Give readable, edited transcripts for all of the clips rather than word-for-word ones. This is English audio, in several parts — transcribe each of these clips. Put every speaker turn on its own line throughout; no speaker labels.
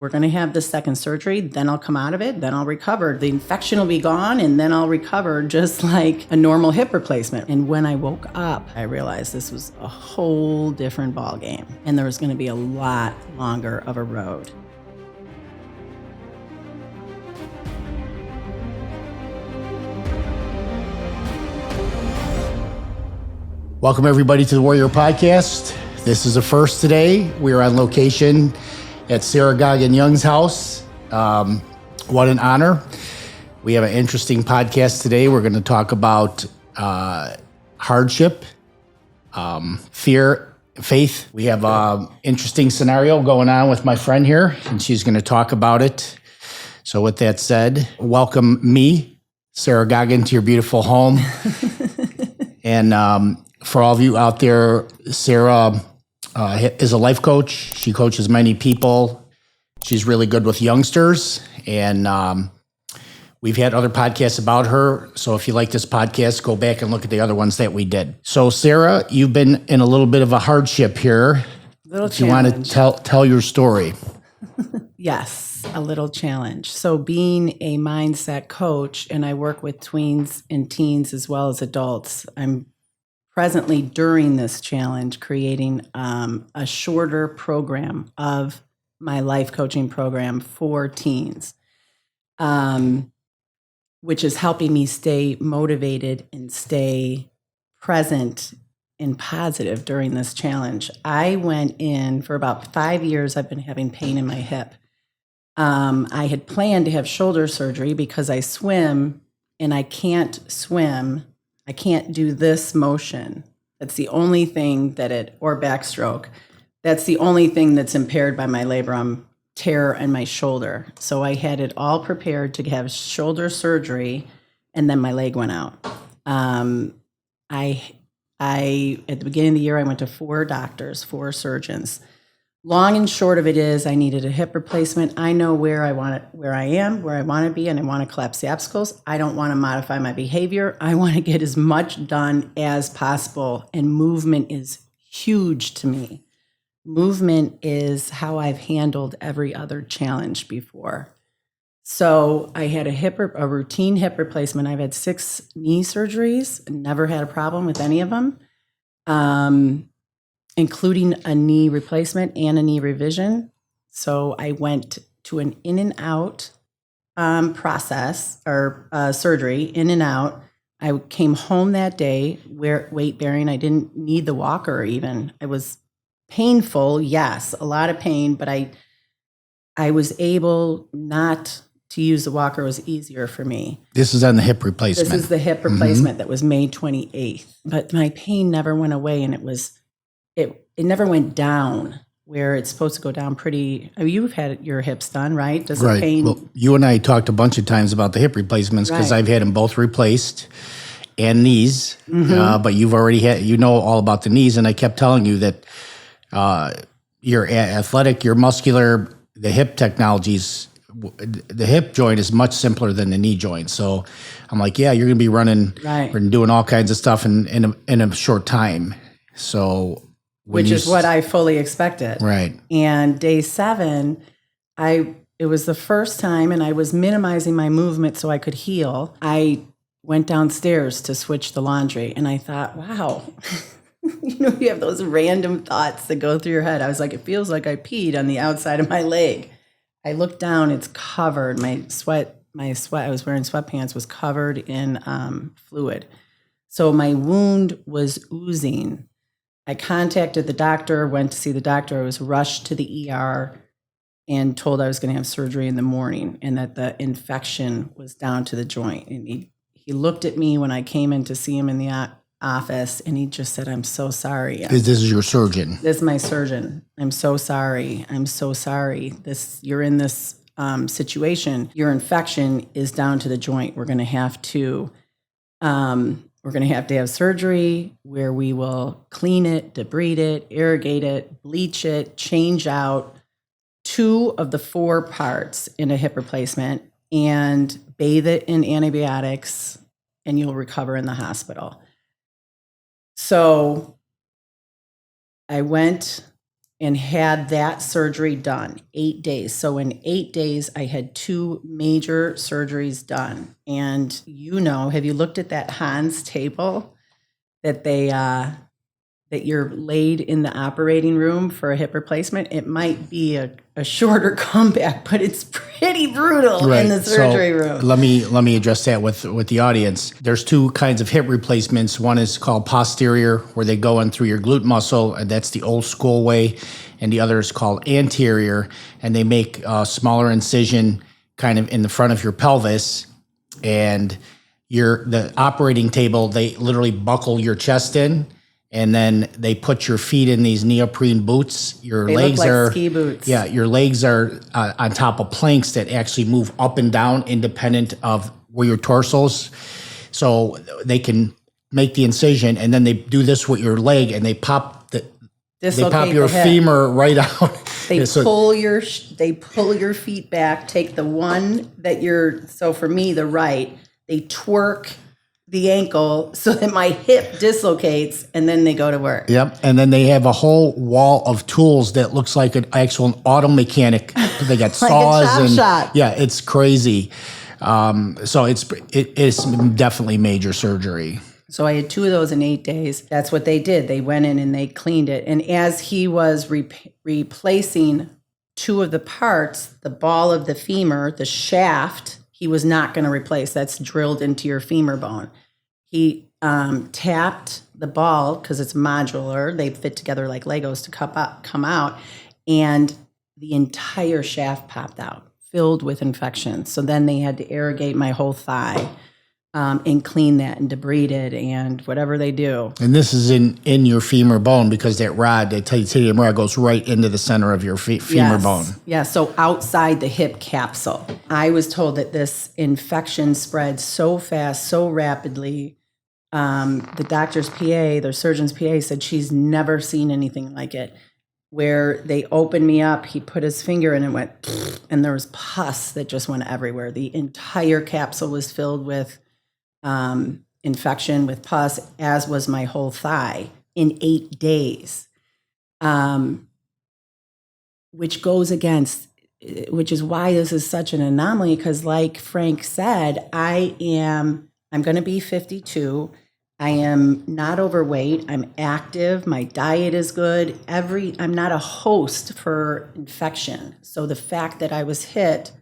We're going to have the second surgery, then I'll come out of it, then I'll recover. The infection will be gone, and then I'll recover just like a normal hip replacement. And when I woke up, I realized this was a whole different ballgame, and there was going to be a lot longer of a road.
Welcome, everybody, to the Warrior Podcast. This is a first today. We are on location at Sara Goggin Young's house. What an honor. We have an interesting podcast today. We're going to talk about hardship, fear, faith. We have an interesting scenario going on with my friend here, and she's going to talk about it. So with that said, welcome me, Sara Goggin, to your beautiful home. And for all of you out there, Sara is a life coach. She coaches many people. She's really good with youngsters. And we've had other podcasts about her. So if you like this podcast, go back and look at the other ones that we did. So Sara, you've been in a little bit of a hardship here.
Little challenge.
You want to tell your story?
Yes, a little challenge. So being a mindset coach, and I work with tweens and teens as well as adults, I'm presently during this challenge creating a shorter program of my life coaching program for teens, which is helping me stay motivated and stay present and positive during this challenge. I went in for about 5 years. I've been having pain in my hip. I had planned to have shoulder surgery because I swim and I can't swim. I can't do this motion. That's the only thing or backstroke. That's the only thing that's impaired by my labrum tear in my shoulder. So I had it all prepared to have shoulder surgery, and then my leg went out. I at the beginning of the year, I went to 4 doctors, 4 surgeons. Long and short of it is I needed a hip replacement. I know where I am, where I want to be, and I want to collapse the obstacles. I don't want to modify my behavior. I want to get as much done as possible. And movement is huge to me. Movement is how I've handled every other challenge before. So I had a routine hip replacement. I've had 6 knee surgeries, never had a problem with any of them. Including a knee replacement and a knee revision. So I went to an in and out process or surgery, in and out. I came home that day, weight bearing. I didn't need the walker even. I was painful, yes, a lot of pain, but I was able not to use the walker. It was easier for me.
This is on the hip replacement.
This is the hip replacement that was May 28th. But my pain never went away, and it never went down where it's supposed to go down pretty. I mean, you've had your hips done, right? Does
right.
The pain?
Well, you and I talked a bunch of times about the hip replacements because
Right.
I've had them both replaced and knees. But you've already know all about the knees. And I kept telling you that you're athletic, you're muscular, the hip technologies, the hip joint is much simpler than the knee joint. So I'm like, yeah, you're going to be running and doing all kinds of stuff in a short time. So
which is what I fully expected.
Right.
And day 7, it was the first time, and I was minimizing my movement so I could heal. I went downstairs to switch the laundry, and I thought, wow, you have those random thoughts that go through your head. I was like, it feels like I peed on the outside of my leg. I looked down, it's covered. My sweat, I was wearing sweatpants, was covered in fluid. So my wound was oozing. I contacted the doctor, went to see the doctor. I was rushed to the ER and told I was going to have surgery in the morning and that the infection was down to the joint. And he looked at me when I came in to see him in the office, and he just said, I'm so sorry.
This is your surgeon?
This is my surgeon. I'm so sorry. I'm so sorry. You're in this situation. Your infection is down to the joint. We're going to have to have surgery where we will clean it, debride it, irrigate it, bleach it, change out 2 of the 4 parts in a hip replacement, and bathe it in antibiotics, and you'll recover in the hospital. So I went and had that surgery done, 8 days. So in 8 days, I had 2 major surgeries done. And have you looked at that Hans table that that you're laid in the operating room for a hip replacement? It might be a shorter comeback, but it's pretty brutal in the surgery room.
Let me address that with the audience. There's 2 kinds of hip replacements. One is called posterior, where they go in through your glute muscle, and that's the old school way. And the other is called anterior, and they make a smaller incision kind of in the front of your pelvis. And the operating table, they literally buckle your chest in, and then they put your feet in these neoprene boots.
They look like ski boots.
Yeah, your legs are on top of planks that actually move up and down independent of where your torso's. So they can make the incision, and then they do this with your leg, and they pop your femur right out.
They pull your feet back. Take the one that so for me, the right. They twerk the ankle so that my hip dislocates, and then they go to work.
Yep. And then they have a whole wall of tools that looks like an actual auto mechanic. They got saws
like a chop shop.
Yeah, it's crazy. So it's definitely major surgery.
So I had 2 of those in 8 days. That's what they did. They went in and they cleaned it. And as he was replacing 2 of the parts, the ball of the femur, the shaft, he was not going to replace. That's drilled into your femur bone. He tapped the ball because it's modular. They fit together like Legos to come out. And the entire shaft popped out, filled with infection. So then they had to irrigate my whole thigh. And clean that and debride it and whatever they do.
And this is in your femur bone because that rod, that titanium rod, goes right into the center of your femur bone.
Yeah, so outside the hip capsule. I was told that this infection spread so fast, so rapidly. The doctor's PA, their surgeon's PA, said she's never seen anything like it. Where they opened me up, he put his finger in and went, and there was pus that just went everywhere. The entire capsule was filled with infection, with pus, as was my whole thigh in 8 days, which is why this is such an anomaly. Because like Frank said, I'm going to be 52. I am not overweight. I'm active. My diet is good. I'm not a host for infection. So the fact that I was hit,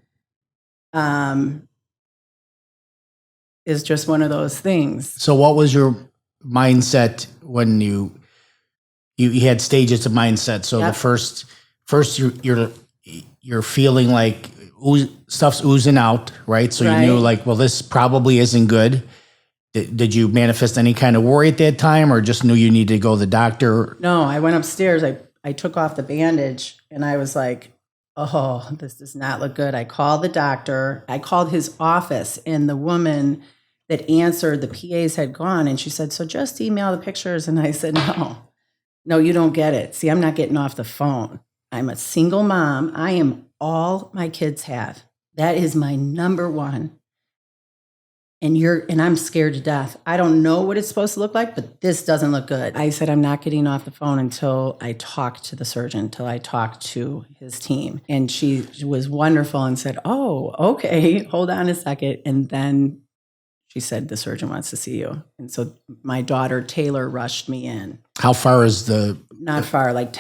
is just one of those things.
So what was your mindset when you had stages of mindset? So
Yep.
the first you're feeling like stuff's oozing out, right? So
Right.
you knew like, well, this probably isn't good. Did you manifest any kind of worry at that time, or just knew you needed to go to the doctor?
No, I went upstairs. I took off the bandage and I was like, oh, this does not look good. I called the doctor. I called his office, and the woman that answered, the PAs had gone, and she said, so just email the pictures. And I said, no, you don't get it. See, I'm not getting off the phone. I'm a single mom. I am all my kids have. That is my number one. And I'm scared to death. I don't know what it's supposed to look like, but this doesn't look good. I said, I'm not getting off the phone until I talk to the surgeon, until I talk to his team. And she was wonderful and said, oh, okay, hold on a second. And then she said, the surgeon wants to see you. And so my daughter, Taylor, rushed me in.
How far is
Not far, like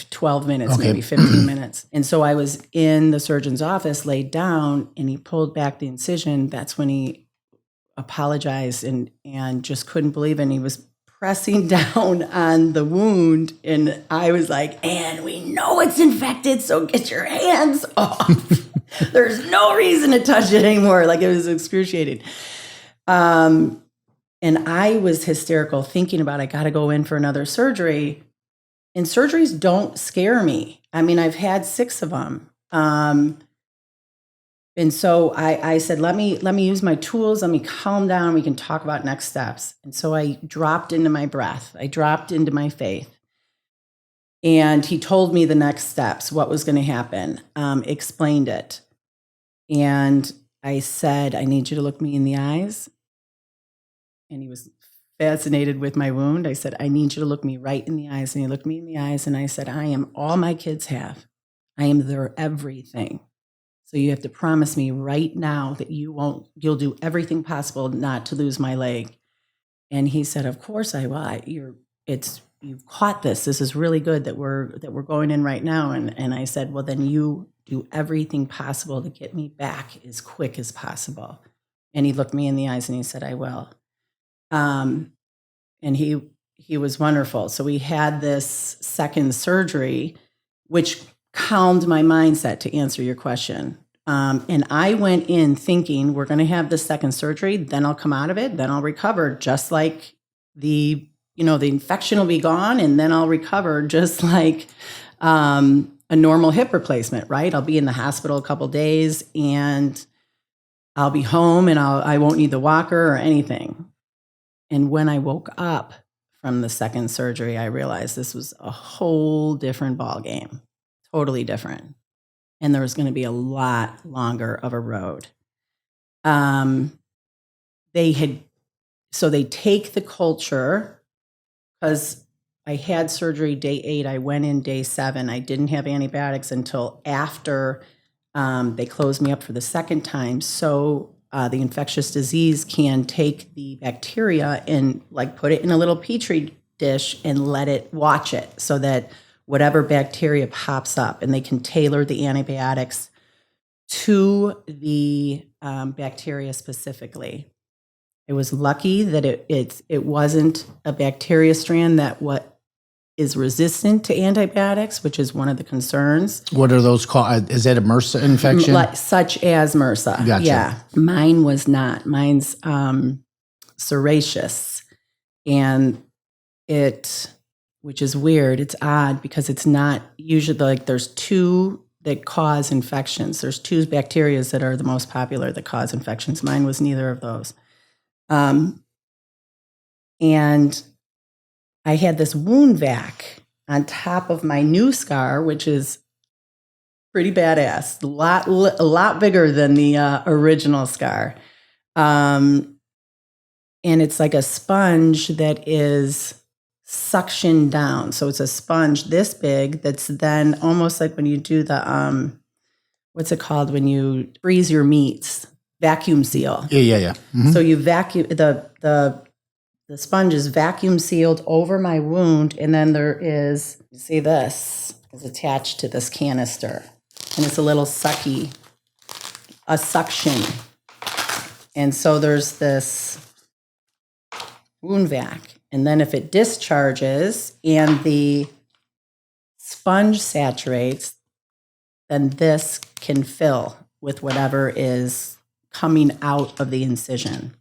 12 minutes, maybe 15 minutes. And so I was in the surgeon's office, laid down, and he pulled back the incision. That's when he apologized and just couldn't believe it. And he was pressing down on the wound. And I was like, and we know it's infected, so get your hands off. There's no reason to touch it anymore. Like, it was excruciating. And I was hysterical thinking about, I got to go in for another surgery. And surgeries don't scare me. I mean, I've had 6 of them. And so I said, let me use my tools. Let me calm down. We can talk about next steps. And so I dropped into my breath. I dropped into my faith. And he told me the next steps, what was going to happen, explained it. And I said, I need you to look me in the eyes. And he was fascinated with my wound. I said, I need you to look me right in the eyes. And he looked me in the eyes and I said, I am all my kids have. I am their everything. So you have to promise me right now that you'll do everything possible not to lose my leg. And he said, of course I will. You've caught this. This is really good that we're going in right now. And I said, well, then you do everything possible to get me back as quick as possible. And he looked me in the eyes and he said, I will. And he was wonderful. So we had this second surgery, which calmed my mindset, to answer your question. And I went in thinking we're going to have the second surgery, then I'll come out of it, then I'll recover just like the infection will be gone, and then I'll recover just like a normal hip replacement, right? I'll be in the hospital a couple days and I'll be home and I won't need the walker or anything. And when I woke up from the second surgery, I realized this was a whole different ballgame, totally different. And there was going to be a lot longer of a road. They take the culture, because I had surgery day 8. I went in day 7. I didn't have antibiotics until after they closed me up for the second time. So the infectious disease can take the bacteria and put it in a little petri dish and watch it so that whatever bacteria pops up, and they can tailor the antibiotics to the bacteria specifically. I was lucky that it wasn't a bacteria strand that is resistant to antibiotics, which is one of the concerns.
What are those called? Is that a MRSA infection?
Such as MRSA.
Gotcha.
Yeah. Mine was not. Mine's serraceous. And which is weird. It's odd because it's not usually there's 2 that cause infections. There's 2 bacteria that are the most popular that cause infections. Mine was neither of those. And I had this wound vac on top of my new scar, which is pretty badass, a lot bigger than the original scar. And it's like a sponge that is suction down. So it's a sponge this big that's then almost like when you do the, what's it called when you freeze your meats? Vacuum seal.
Yeah. Mm-hmm.
So you vacuum, the sponge is vacuum sealed over my wound, and then there is, you see this is attached to this canister. And it's a little suction. And so there's this wound vac. And then if it discharges and the sponge saturates, then this can fill with whatever is coming out of the incision.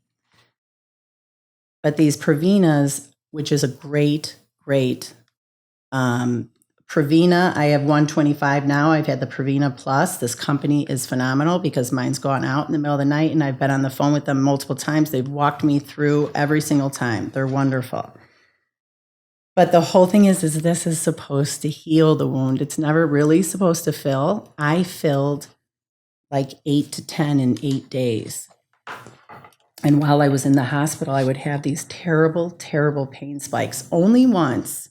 But these Provinas, which is a great Provina, I have 125 now. I've had the Provina Plus. This company is phenomenal because mine's gone out in the middle of the night, and I've been on the phone with them multiple times. They've walked me through every single time. They're wonderful. But the whole thing is this is supposed to heal the wound. It's never really supposed to fill. I filled 8 to 10 in 8 days. And while I was in the hospital, I would have these terrible, terrible pain spikes only once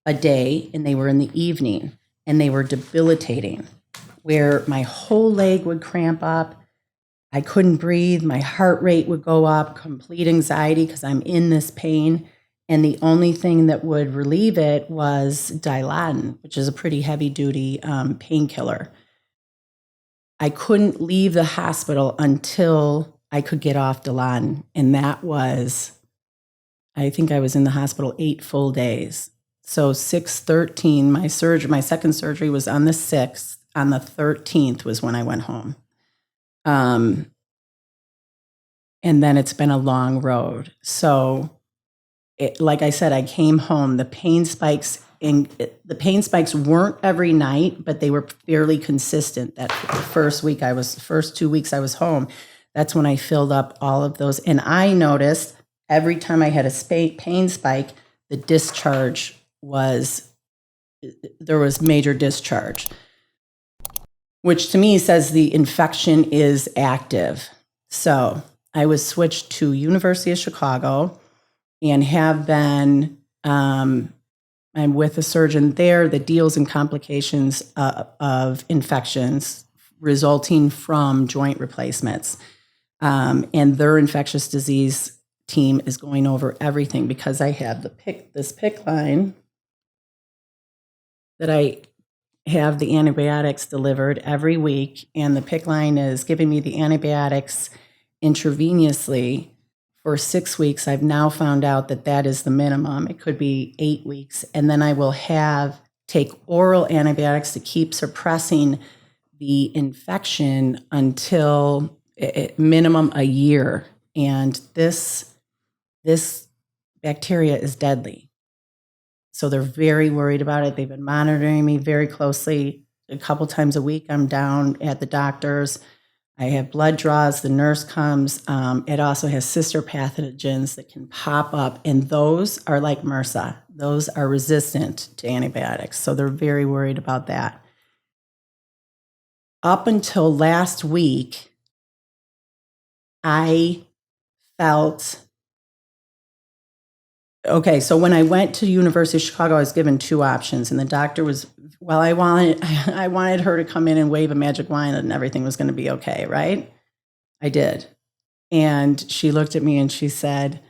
a day, and they were in the evening, and they were debilitating, where my whole leg would cramp up. I couldn't breathe. My heart rate would go up, complete anxiety because I'm in this pain. And the only thing that would relieve it was Dilaudid, which is a pretty heavy-duty painkiller. I couldn't leave the hospital until I could get off Dilaudid, and that was, I think I was in the hospital 8 full days. So 6/13, my second surgery was on the 6th. On the 13th was when I went home. And then it's been a long road. So, like I said, I came home. The pain spikes weren't every night, but they were fairly consistent. That first 2 weeks I was home. That's when I filled up all of those. And I noticed every time I had a pain spike, the discharge there was major discharge, which to me says the infection is active. So I was switched to University of Chicago. and have been. I'm with a surgeon there that deals in complications of infections resulting from joint replacements. And their infectious disease team is going over everything because I have this PICC line that I have the antibiotics delivered every week, and the PICC line is giving me the antibiotics intravenously for 6 weeks. I've now found out that that is the minimum. It could be 8 weeks, and then I will take oral antibiotics to keep suppressing the infection until minimum a year. And this bacteria is deadly. So they're very worried about it. They've been monitoring me very closely. A couple times a week, I'm down at the doctor's. I have blood draws. The nurse comes. It also has sister pathogens that can pop up, and those are like MRSA. Those are resistant to antibiotics. So they're very worried about that. Up until last week, I felt okay. So when I went to University of Chicago, I was given 2 options, and the doctor was, well, I wanted her to come in and wave a magic wand and everything was going to be okay, right? I did. And she looked at me and she said,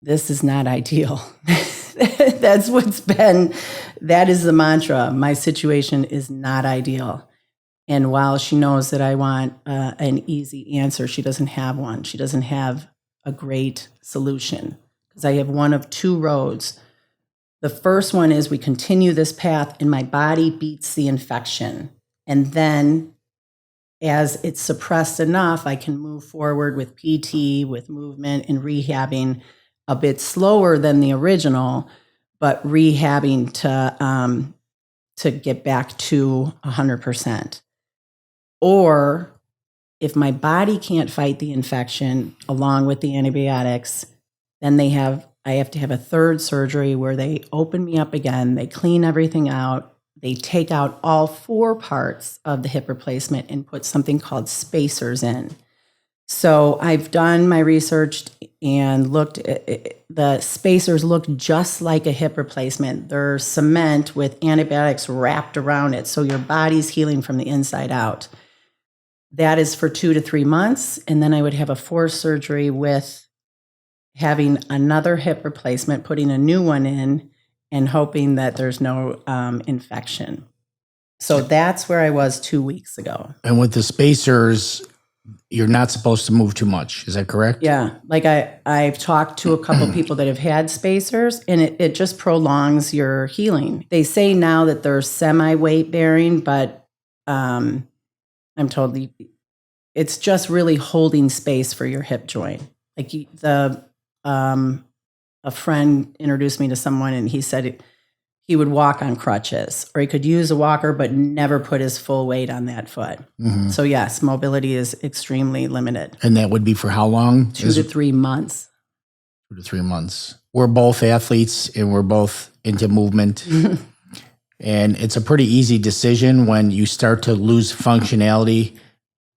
this is not ideal. That is the mantra. My situation is not ideal. And while she knows that I want an easy answer, she doesn't have one. She doesn't have a great solution because I have one of 2 roads. The first one is we continue this path and my body beats the infection. And then as it's suppressed enough, I can move forward with PT, with movement and rehabbing a bit slower than the original, but rehabbing to get back to 100%. Or if my body can't fight the infection along with the antibiotics, then I have to have a 3rd surgery where they open me up again, they clean everything out, they take out all 4 parts of the hip replacement and put something called spacers in. So I've done my research and looked at the spacers look just like a hip replacement. They're cement with antibiotics wrapped around it, so your body's healing from the inside out. That is for 2 to 3 months, and then I would have a 4th surgery with having another hip replacement, putting a new one in, and hoping that there's no infection. So that's where I was 2 weeks ago.
And with the spacers, you're not supposed to move too much. Is that correct?
Yeah. Like I've talked to a couple people that have had spacers, and it just prolongs your healing. They say now that they're semi-weight bearing, but I'm told it's just really holding space for your hip joint. Like a friend introduced me to someone, and he said he would walk on crutches, or he could use a walker, but never put his full weight on that foot. Mm-hmm. So yes, mobility is extremely limited.
And that would be for how long?
2 to 3 months.
2 to 3 months. We're both athletes, and we're both into movement. And it's a pretty easy decision when you start to lose functionality.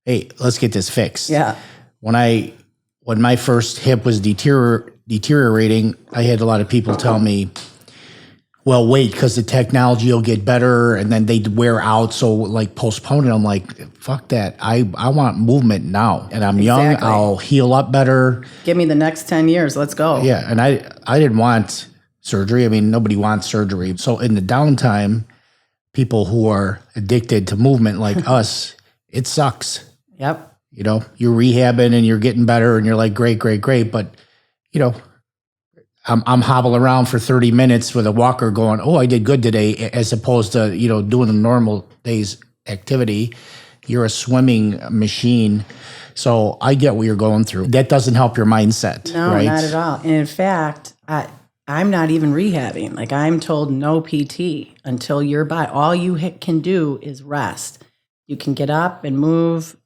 Hey, let's get this fixed.
Yeah.
When my first hip was deteriorating, I had a lot of people tell me, well, wait, because the technology will get better, and then they'd wear out, so like postpone it. I'm like, fuck that. I want movement now. And I'm young, I'll heal up better.
Give me the next 10 years, let's go.
Yeah, and I didn't want surgery. I mean, nobody wants surgery. So in the downtime, people who are addicted to movement like us, it sucks.
Yep.
You know, you're rehabbing and you're getting better and you're like, great. But, you know, I'm hobbling around for 30 minutes with a walker going, oh, I did good today, as opposed to, you know, doing a normal day's activity. You're a swimming machine. So I get what you're going through. That doesn't help your mindset.
No,
right?
Not at all. And in fact, I'm not even rehabbing. Like, I'm told no PT until your body, all you can do is rest. You can get up and move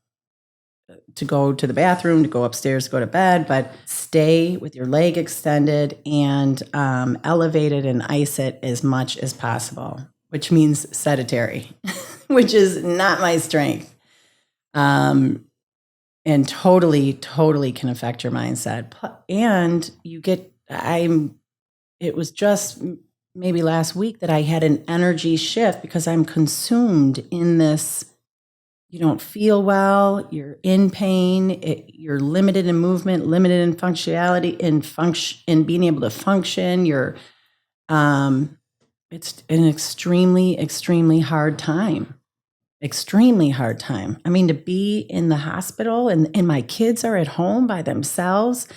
to go to the bathroom, to go upstairs, to go to bed, but stay with your leg extended and elevate it and ice it as much as possible, which means sedentary, which is not my strength. And and totally, totally can affect your mindset. And it was just maybe last week that I had an energy shift because I'm consumed in this. You don't feel well, you're in pain, you're limited in movement, limited in functionality, in being able to function. It's an extremely, extremely hard time. Extremely hard time. I mean, to be in the hospital and my kids are at home by themselves,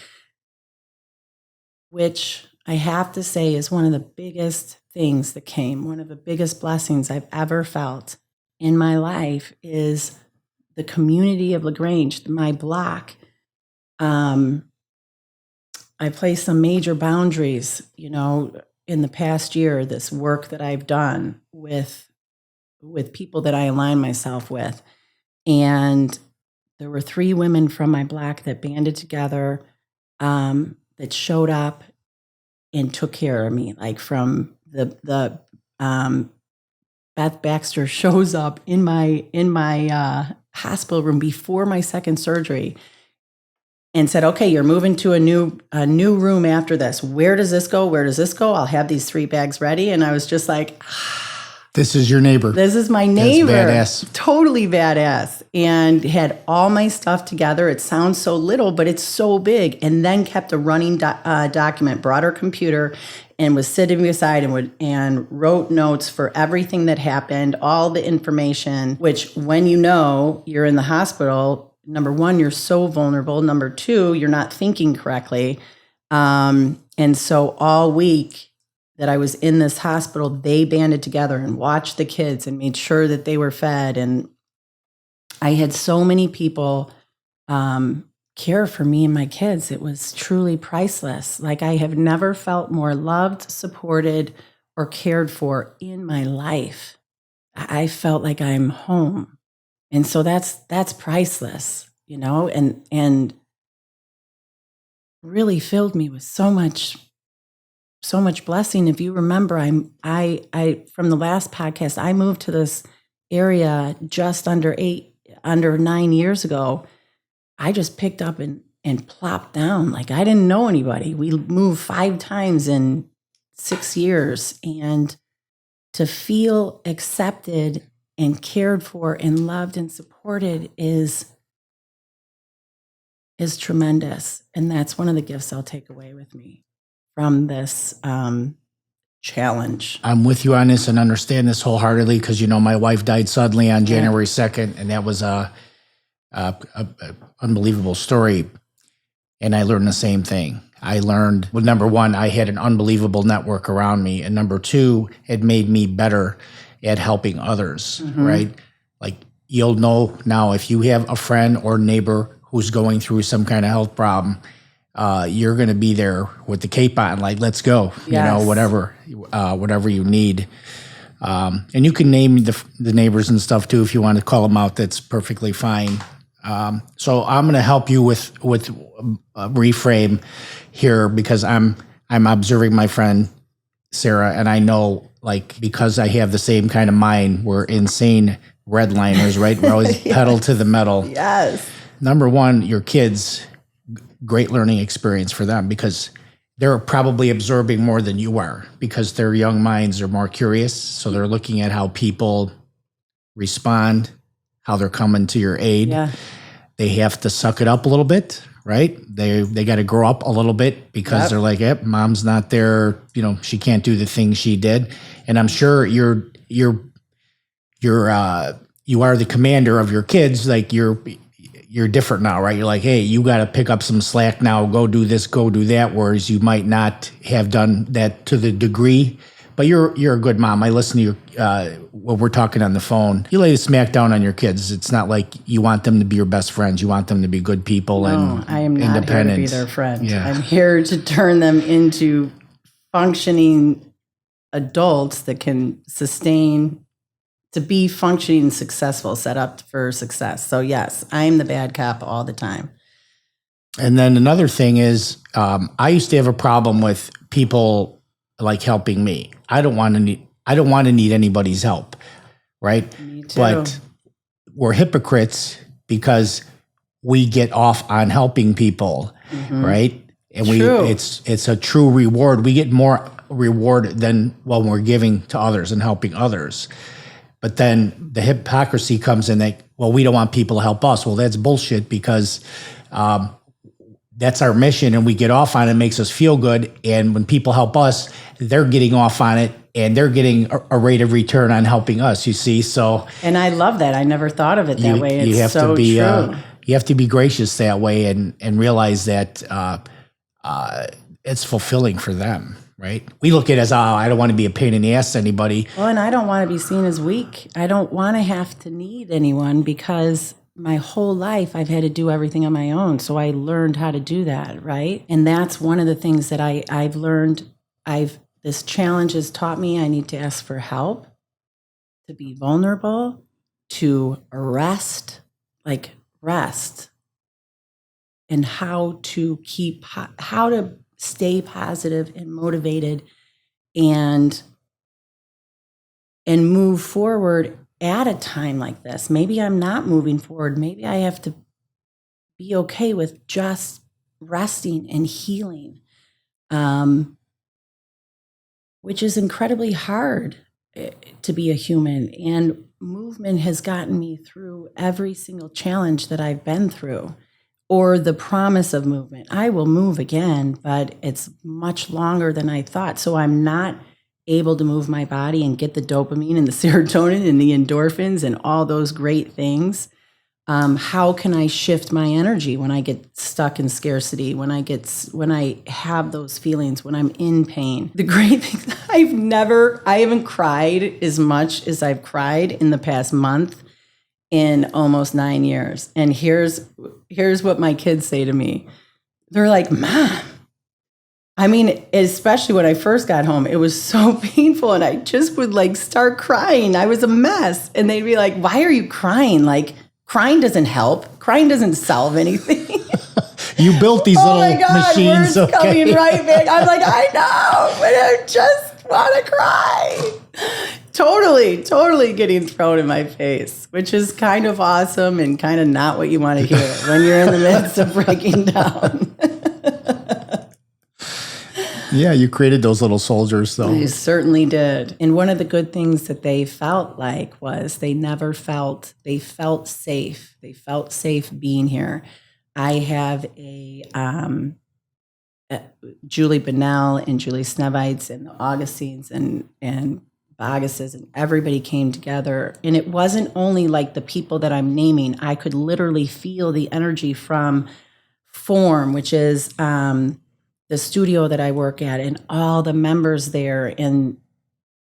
which I have to say is one of the biggest things that came, one of the biggest blessings I've ever felt in my life is the community of LaGrange, my block. I placed some major boundaries, in the past year, this work that I've done with people that I align myself with. And there were 3 women from my block that banded together, that showed up and took care of me, like from the Beth Baxter shows up in my hospital room before my second surgery and said, "Okay, you're moving to a new room after this. Where does this go? Where does this go? I'll have these 3 bags ready." And I was just like,
This is your neighbor.
"This is my neighbor."
That's badass.
Totally badass. And had all my stuff together. It sounds so little, but it's so big. And then kept a running document, brought her computer, and was sitting beside and wrote notes for everything that happened, all the information, which when you're in the hospital, number 1, you're so vulnerable. Number 2, you're not thinking correctly. And so all week that I was in this hospital, they banded together and watched the kids and made sure that they were fed. And I had so many people care for me and my kids. It was truly priceless. Like I have never felt more loved, supported, or cared for in my life. I felt like I'm home. And so that's priceless, and really filled me with so much blessing. If you remember, I from the last podcast, I moved to this area just under 9 years ago. I just picked up and plopped down. Like I didn't know anybody. We moved 5 times in 6 years, and to feel accepted and cared for and loved and supported is tremendous. And that's one of the gifts I'll take away with me from this challenge.
I'm with you on this and understand this wholeheartedly because, my wife died suddenly on January 2nd, and that was a unbelievable story. And I learned the same thing. I learned, well, number 1, I had an unbelievable network around me. And number 2, it made me better at helping others, right? Like you'll know now if you have a friend or neighbor who's going through some kind of health problem, you're going to be there with the cape on, like, let's go,
Yes.
whatever you need. And you can name the neighbors and stuff too, if you want to call them out, that's perfectly fine. So I'm going to help you with reframe here because I'm observing my friend Sara, and I know, like, because I have the same kind of mind, we're insane redliners, right? We're always pedal to the metal.
Yes.
Number 1, your kids, great learning experience for them because they're probably absorbing more than you are because their young minds are more curious. So they're looking at how people respond, how they're coming to your aid.
Yeah.
They have to suck it up a little bit, right? They got to grow up a little bit because they're like, yep, mom's not there. She can't do the things she did. And I'm sure you are the commander of your kids. Like you're different now, right? You're like, hey, you got to pick up some slack now, go do this, go do that. Whereas you might not have done that to the degree, but you're a good mom. I listen to you when we're talking on the phone. You lay the smack down on your kids. It's not like you want them to be your best friends. You want them to be good people and
I am not here to be their friend.
Yeah.
I'm here to turn them into functioning adults that can sustain, to be functioning and successful, set up for success. So yes, I'm the bad cop all the time.
And then another thing is, I used to have a problem with people like helping me. I don't want to need anybody's help, right?
Me too.
But we're hypocrites because we get off on helping people, right? And
True.
it's a true reward. We get more reward than when we're giving to others and helping others. But then the hypocrisy comes in that, well, we don't want people to help us. Well, that's bullshit, because that's our mission and we get off on it. It makes us feel good. And when people help us, they're getting off on it and they're getting a rate of return on helping us, you see? So,
And I love that. I never thought of it that way. It's
you have
so
to be,
true.
you have to be gracious that way and realize that it's fulfilling for them, right? We look at it as, I don't want to be a pain in the ass to anybody.
Well, and I don't want to be seen as weak. I don't want to have to need anyone, because my whole life I've had to do everything on my own. So I learned how to do that, right? And that's one of the things that I've learned. This challenge has taught me I need to ask for help, to be vulnerable, to rest, and how to stay positive and motivated and move forward at a time like this. Maybe I'm not moving forward. Maybe I have to be okay with just resting and healing, which is incredibly hard to be a human. And movement has gotten me through every single challenge that I've been through, or the promise of movement. I will move again, but it's much longer than I thought. So I'm not able to move my body and get the dopamine and the serotonin and the endorphins and all those great things. How can I shift my energy when I get stuck in scarcity, when I have those feelings, when I'm in pain? The great thing, I haven't cried as much as I've cried in the past month in almost 9 years. And here's what my kids say to me. They're like, Mom, I mean, especially when I first got home, it was so painful and I just would start crying. I was a mess. And they'd be like, why are you crying? Crying doesn't help. Crying doesn't solve anything.
You built these little machines.
Words coming right back. I'm like, I know, but I just want to cry. Totally getting thrown in my face, which is kind of awesome and kind of not what you want to hear when you're in the midst of breaking down.
Yeah, you created those little soldiers, though.
You certainly did. And one of the good things that they felt was they felt safe. They felt safe being here. I have Julie Bennell and Julie Snevites and the Augustines and Boguses, and everybody came together. And it wasn't only the people that I'm naming. I could literally feel the energy from Form, which is the studio that I work at, and all the members there, and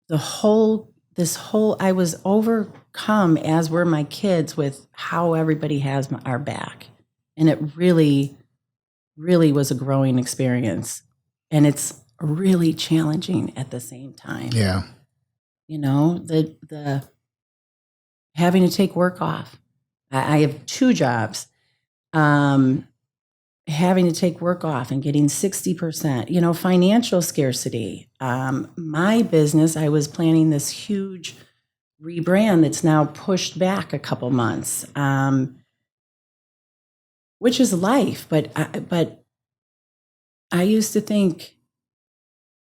I was overcome, as were my kids, with how everybody has our back. And it really, really was a growing experience. And it's really challenging at the same time.
Yeah.
The having to take work off. I have 2 jobs. Having to take work off and getting 60%, financial scarcity. My business, I was planning this huge rebrand that's now pushed back a couple months, which is life. But I used to think,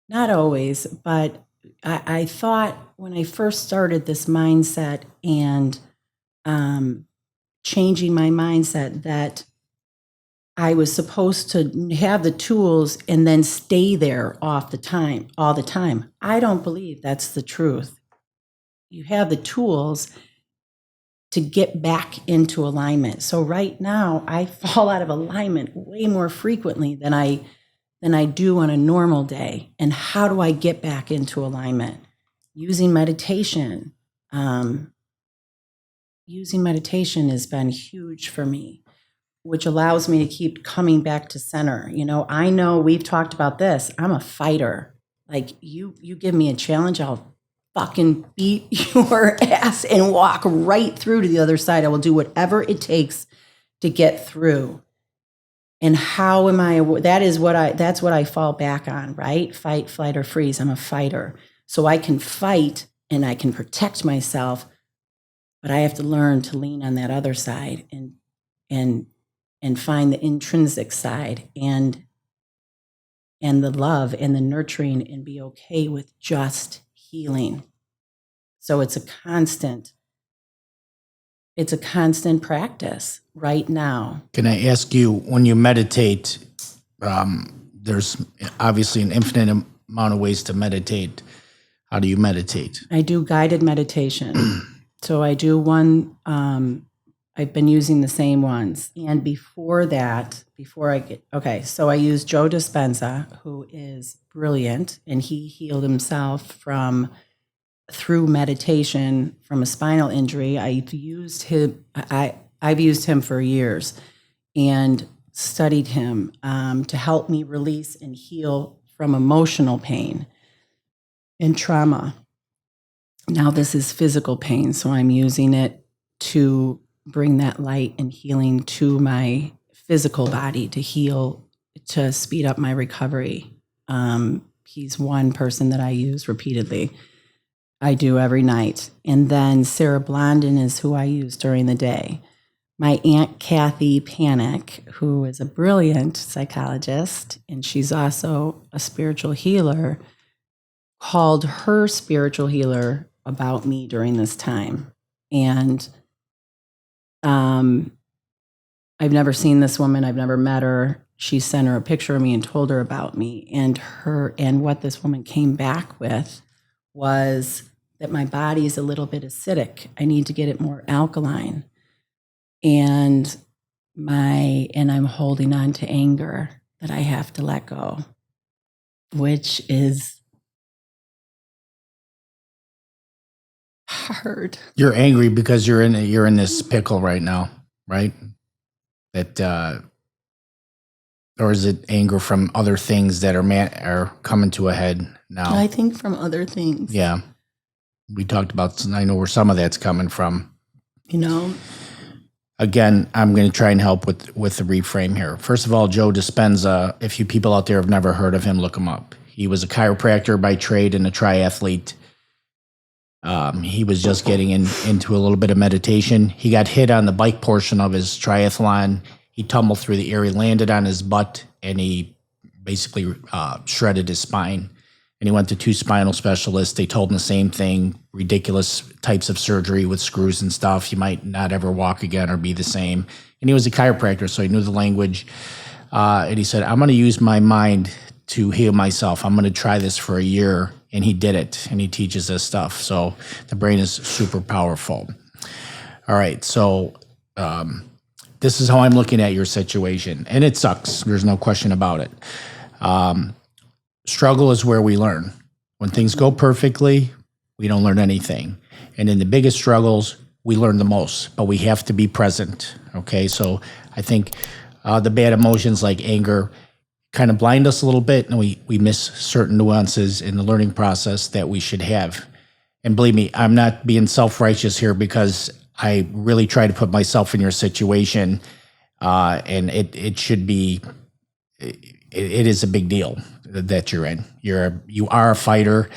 not always, but I thought when I first started this mindset and changing my mindset, that I was supposed to have the tools and then stay there all the time. I don't believe that's the truth. You have the tools to get back into alignment. So right now, I fall out of alignment way more frequently than I do on a normal day. And how do I get back into alignment? Using meditation. Using meditation has been huge for me, which allows me to keep coming back to center. I know we've talked about this. I'm a fighter. You give me a challenge, I'll fucking beat your ass and walk right through to the other side. I will do whatever it takes to get through. And how am I? That's what I fall back on, right? Fight, flight, or freeze. I'm a fighter. So I can fight and I can protect myself, but I have to learn to lean on that other side and and find the intrinsic side and the love and the nurturing, and be okay with just healing. So it's a constant practice right now.
Can I ask you, when you meditate, there's obviously an infinite amount of ways to meditate. How do you meditate?
I do guided meditation. So I do one, I've been using the same ones. And before that, so I use Joe Dispenza, who is brilliant, and he healed himself through meditation from a spinal injury. I've used him for years and studied him to help me release and heal from emotional pain and trauma. Now this is physical pain, so I'm using it to bring that light and healing to my physical body, to heal, to speed up my recovery. He's one person that I use repeatedly. I do every night. And then Sarah Blondin is who I use during the day. My Aunt Kathy Panic, who is a brilliant psychologist, and she's also a spiritual healer, called her spiritual healer about me during this time. And I've never seen this woman. I've never met her. She sent her a picture of me and told her about me. And what this woman came back with was that my body is a little bit acidic. I need to get it more alkaline. And I'm holding on to anger that I have to let go, which is hard.
You're angry because you're in this pickle right now, right? Or is it anger from other things that are coming to a head now?
I think from other things.
Yeah. We talked about, I know where some of that's coming from. Again, I'm going to try and help with the reframe here. First of all, Joe Dispenza, if you people out there have never heard of him, look him up. He was a chiropractor by trade and a triathlete. He was just getting into a little bit of meditation. He got hit on the bike portion of his triathlon. He tumbled through the air. He landed on his butt, and he basically shredded his spine. And he went to 2 spinal specialists. They told him the same thing, ridiculous types of surgery with screws and stuff. You might not ever walk again or be the same. And he was a chiropractor, so he knew the language. And he said, I'm going to use my mind to heal myself. I'm going to try this for a year. And he did it, and he teaches this stuff. So the brain is super powerful. All right, so this is how I'm looking at your situation. And it sucks. There's no question about it. Struggle is where we learn. When things go perfectly, we don't learn anything. And in the biggest struggles, we learn the most, but we have to be present, okay? So I think the bad emotions like anger kind of blind us a little bit, and we miss certain nuances in the learning process that we should have. And believe me, I'm not being self-righteous here, because I really try to put myself in your situation, and it should be, it is a big deal that you're in. You are a fighter,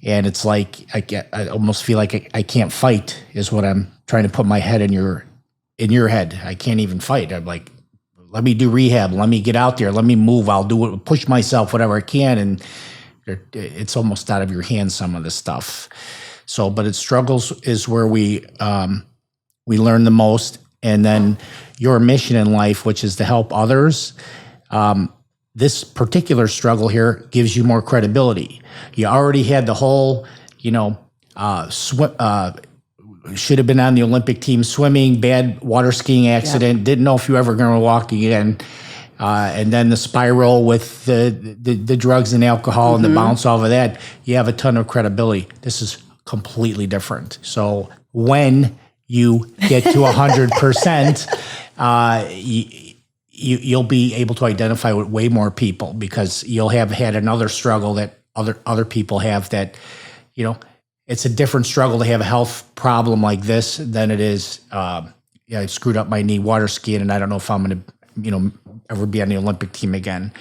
and it's like I almost feel like I can't fight is what I'm trying to put my head in your head. I can't even fight. I'm like, let me do rehab. Let me get out there. Let me move. I'll do it. Push myself, whatever I can. And it's almost out of your hands, some of the stuff. So, but struggles is where we learn the most. And then your mission in life, which is to help others. This particular struggle here gives you more credibility. You already had the whole, should have been on the Olympic team swimming, bad water skiing accident, didn't know if you were ever going to walk again. And then the spiral with the drugs and alcohol and the bounce off of that, you have a ton of credibility. This is completely different. So when you get to 100%, you'll be able to identify with way more people, because you'll have had another struggle that other people have that, it's a different struggle to have a health problem like this than it is, I screwed up my knee water skiing, and I don't know if I'm going to, ever be on the Olympic team again.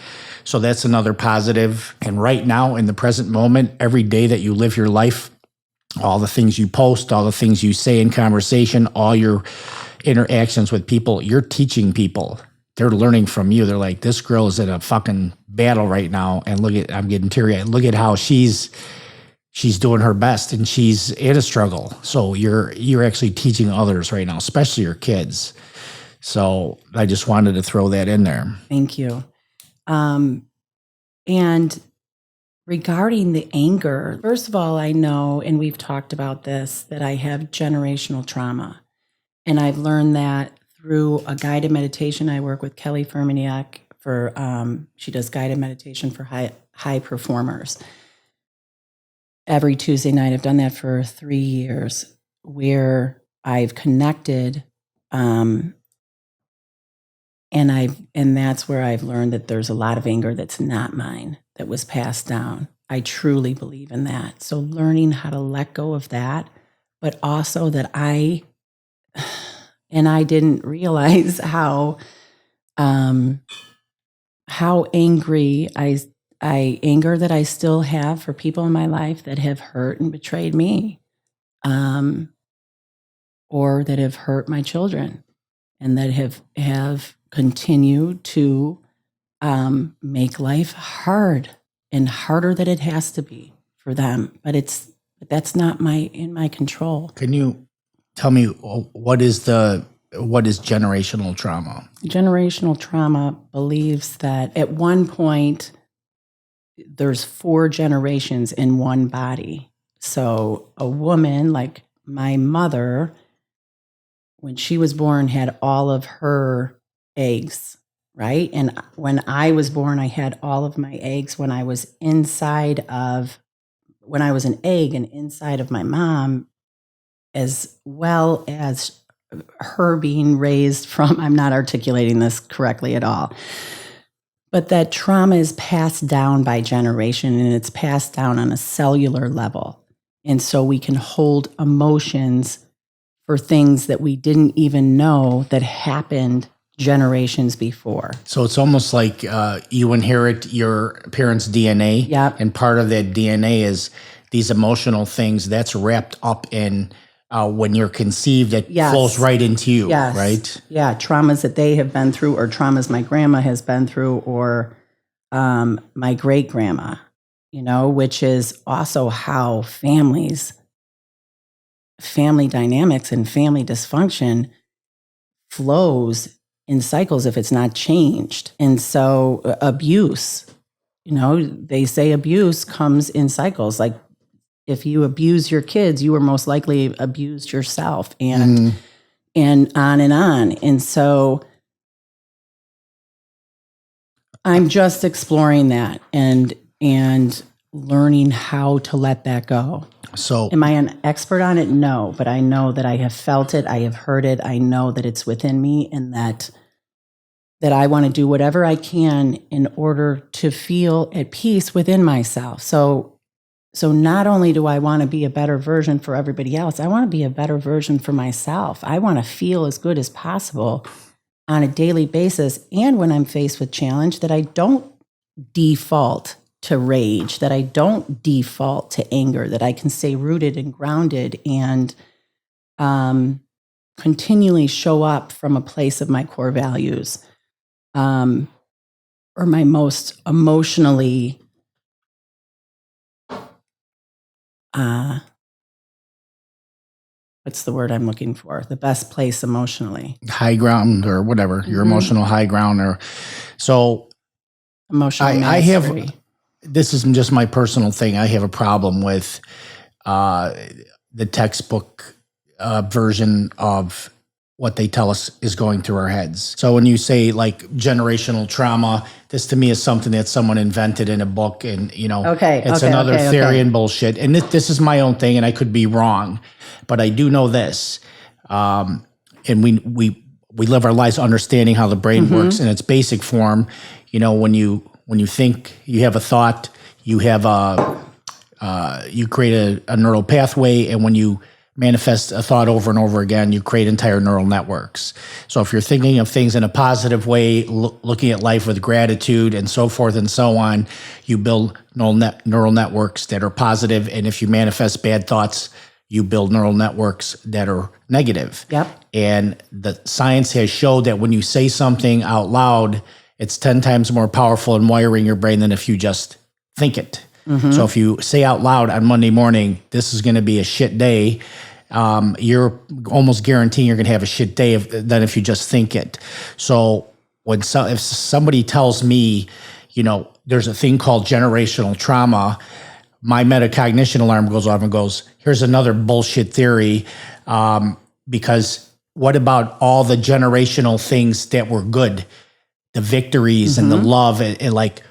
So that's another positive. And right now, in the present moment, every day that you live your life, all the things you post, all the things you say in conversation, all your interactions with people, you're teaching people they're learning from you. They're like, this girl is in a fucking battle right now, and I'm getting teary-eyed. Look at how she's doing her best, and she's in a struggle. So you're actually teaching others right now, especially your kids. So I just wanted to throw that in there.
Thank you. And regarding the anger, first of all, I know, and we've talked about this, that I have generational trauma. And I've learned that through a guided meditation. I work with Kelly Fermaniak she does guided meditation for high performers. Every Tuesday night, I've done that for 3 years, where I've connected, and that's where I've learned that there's a lot of anger that's not mine, that was passed down. I truly believe in that. So learning how to let go of that, but also that I didn't realize how angry anger that I still have for people in my life that have hurt and betrayed me, or that have hurt my children, and that have continued to make life hard and harder than it has to be for them. But that's not in my control.
Can you tell me what is generational trauma?
Generational trauma believes that at one point there's 4 generations in one body. So a woman like my mother, when she was born, had all of her eggs, right? And when I was born, I had all of my eggs when I was an egg and inside of my mom, as well as her being raised from, I'm not articulating this correctly at all, but that trauma is passed down by generation, and it's passed down on a cellular level. And so we can hold emotions for things that we didn't even know that happened generations before.
So it's almost like you inherit your parents' DNA.
Yep.
And part of that DNA is these emotional things that's wrapped up in when you're conceived, that flows right into you, right?
Yeah, traumas that they have been through, or traumas my grandma has been through, or my great-grandma, which is also how family dynamics and family dysfunction flows in cycles if it's not changed. And so abuse, they say abuse comes in cycles. Like, if you abuse your kids, you were most likely abused yourself, and on and on. And so I'm just exploring that and learning how to let that go.
So
am I an expert on it? No, but I know that I have felt it. I have heard it. I know that it's within me, and that I want to do whatever I can in order to feel at peace within myself. So not only do I want to be a better version for everybody else, I want to be a better version for myself. I want to feel as good as possible on a daily basis. And when I'm faced with challenge, that I don't default to rage, that I don't default to anger, that I can stay rooted and grounded and continually show up from a place of my core values, or my most emotionally what's the word I'm looking for? The best place emotionally.
High ground, or whatever, your emotional high ground. Or so
emotional
I have, this is just my personal thing. I have a problem with the textbook version of what they tell us is going through our heads. So when you say like generational trauma, this to me is something that someone invented in a book, and it's another theory and bullshit. And this is my own thing, and I could be wrong, but I do know this. And we live our lives understanding how the brain works in its basic form. When you think, you have a thought, you have you create a neural pathway, and when you manifest a thought over and over again, you create entire neural networks. So if you're thinking of things in a positive way, looking at life with gratitude and so forth and so on, you build neural networks that are positive. And if you manifest bad thoughts, you build neural networks that are negative.
Yep.
And the science has showed that when you say something out loud, it's 10 times more powerful in wiring your brain than if you just think it. So if you say out loud on Monday morning, this is going to be a shit day, you're almost guaranteeing you're going to have a shit day than if you just think it. So if somebody tells me, there's a thing called generational trauma, my metacognition alarm goes off and goes, here's another bullshit theory. Because what about all the generational things that were good, the victories and the love, and like,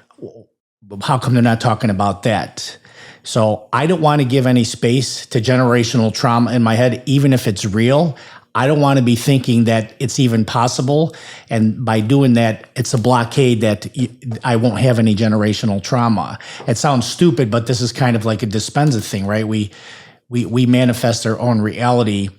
how come they're not talking about that? So I don't want to give any space to generational trauma in my head, even if it's real. I don't want to be thinking that it's even possible. And by doing that, it's a blockade that I won't have any generational trauma. It sounds stupid, but this is kind of like a Dispenza thing, right? We manifest our own reality.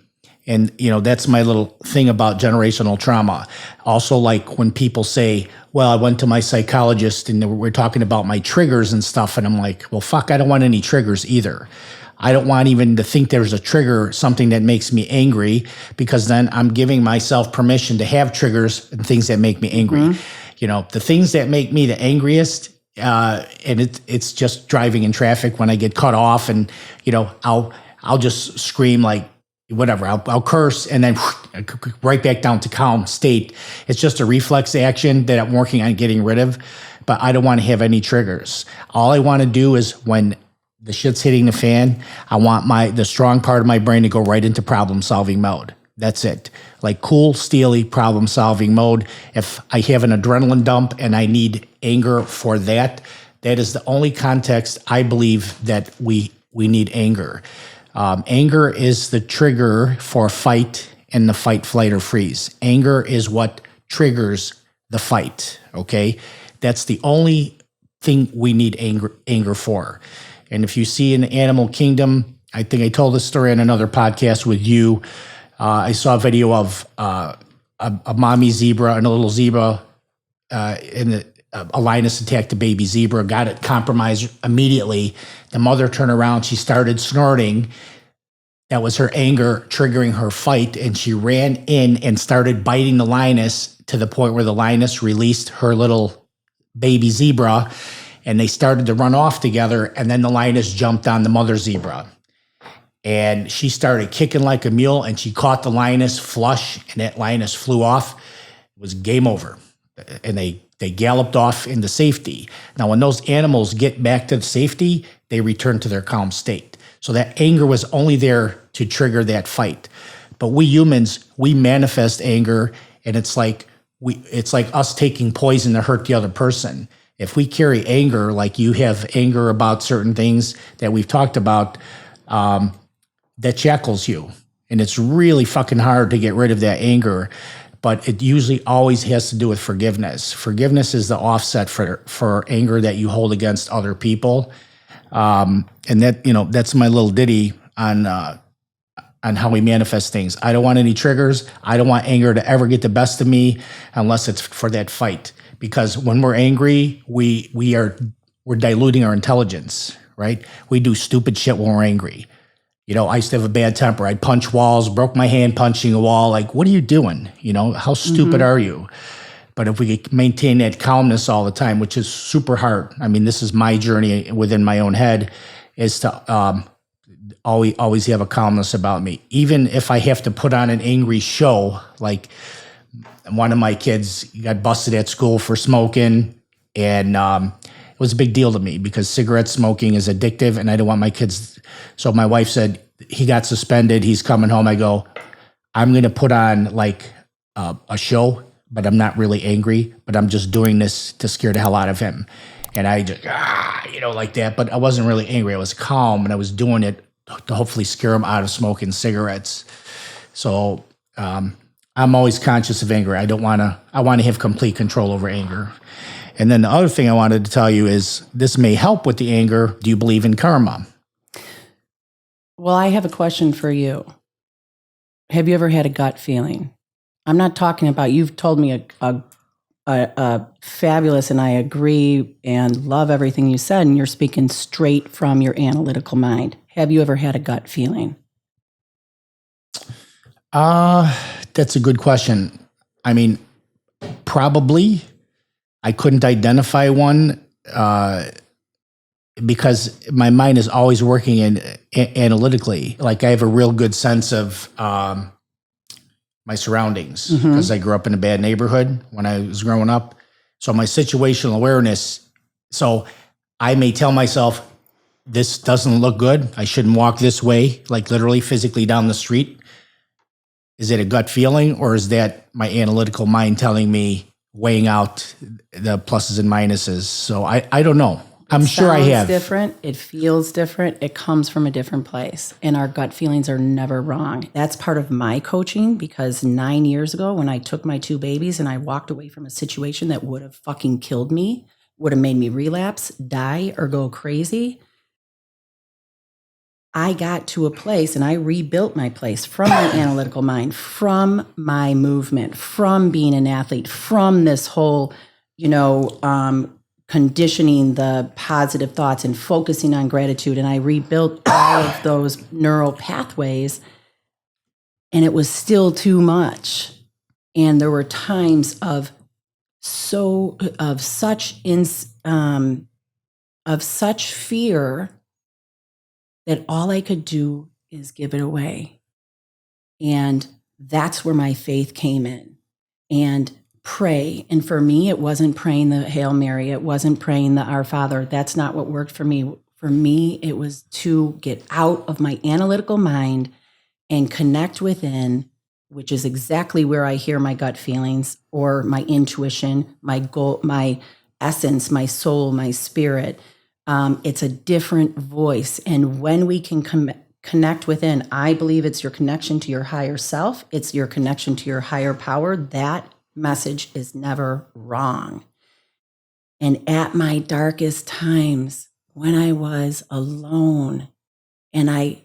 And, that's my little thing about generational trauma. Also, like when people say, well, I went to my psychologist and we're talking about my triggers and stuff. And I'm like, well, fuck, I don't want any triggers either. I don't want even to think there's a trigger, something that makes me angry, because then I'm giving myself permission to have triggers and things that make me angry. The things that make me the angriest, and it's just driving in traffic when I get cut off, and I'll just scream like whatever. I'll curse and then right back down to calm state. It's just a reflex action that I'm working on getting rid of, but I don't want to have any triggers. All I want to do is when the shit's hitting the fan, I want the strong part of my brain to go right into problem solving mode. That's it. Like cool, steely problem solving mode. If I have an adrenaline dump and I need anger for that, that is the only context I believe that we need anger. Anger is the trigger for fight in the fight, flight, or freeze. Anger is what triggers the fight, okay? That's the only thing we need anger for. And if you see in the animal kingdom, I think I told this story on another podcast with you. I saw a video of a mommy zebra and a little zebra, and a lioness attacked a baby zebra, got it compromised immediately. The mother turned around, she started snorting. That was her anger triggering her fight, and she ran in and started biting the lioness to the point where the lioness released her little baby zebra, and they started to run off together, and then the lioness jumped on the mother zebra. And she started kicking like a mule, and she caught the lioness flush, and that lioness flew off. It was game over. And they galloped off into safety. Now, when those animals get back to safety, they return to their calm state. So that anger was only there to trigger that fight. But we humans, we manifest anger, and it's like us taking poison to hurt the other person. If we carry anger, like you have anger about certain things that we've talked about, that shackles you. And it's really fucking hard to get rid of that anger. But it usually always has to do with forgiveness. Forgiveness is the offset for anger that you hold against other people. And that's my little ditty on how we manifest things. I don't want any triggers. I don't want anger to ever get the best of me unless it's for that fight. Because when we're angry, we're diluting our intelligence, right? We do stupid shit when we're angry. I used to have a bad temper. I'd punch walls, broke my hand punching a wall. Like, what are you doing? How stupid are you? But if we could maintain that calmness all the time, which is super hard. I mean, this is my journey within my own head, is to always have a calmness about me. Even if I have to put on an angry show, like one of my kids got busted at school for smoking, and it was a big deal to me because cigarette smoking is addictive, and I don't want my kids. So my wife said, he got suspended. He's coming home. I go, I'm going to put on like a show, but I'm not really angry, but I'm just doing this to scare the hell out of him. And I just, like that. But I wasn't really angry. I was calm, and I was doing it to hopefully scare him out of smoking cigarettes. So I'm always conscious of anger. I want to have complete control over anger. And then the other thing I wanted to tell you is this may help with the anger. Do you believe in karma?
Well, I have a question for you. Have you ever had a gut feeling? I'm not talking about, you've told me a fabulous, and I agree and love everything you said, and you're speaking straight from your analytical mind. Have you ever had a gut feeling?
That's a good question. I mean, probably I couldn't identify one because my mind is always working analytically. Like I have a real good sense of my surroundings because I grew up in a bad neighborhood when I was growing up. So my situational awareness. So I may tell myself, this doesn't look good. I shouldn't walk this way, like literally physically down the street. Is it a gut feeling or is that my analytical mind telling me, weighing out the pluses and minuses? So I don't know. I'm sure I have.
It sounds different. It feels different. It comes from a different place. And our gut feelings are never wrong. That's part of my coaching because 9 years ago when I took my 2 babies and I walked away from a situation that would have fucking killed me, would have made me relapse, die, or go crazy, I got to a place and I rebuilt my place from my analytical mind, from my movement, from being an athlete, from this whole, conditioning the positive thoughts and focusing on gratitude. And I rebuilt all of those neural pathways, and it was still too much. And there were times of such fear that all I could do is give it away. And that's where my faith came in. And pray. And for me, it wasn't praying the Hail Mary. It wasn't praying the Our Father. That's not what worked for me. For me, it was to get out of my analytical mind and connect within, which is exactly where I hear my gut feelings or my intuition, my goal, my essence, my soul, my spirit. It's a different voice. And when we can connect within, I believe it's your connection to your higher self. It's your connection to your higher power. That message is never wrong. And at my darkest times, when I was alone and I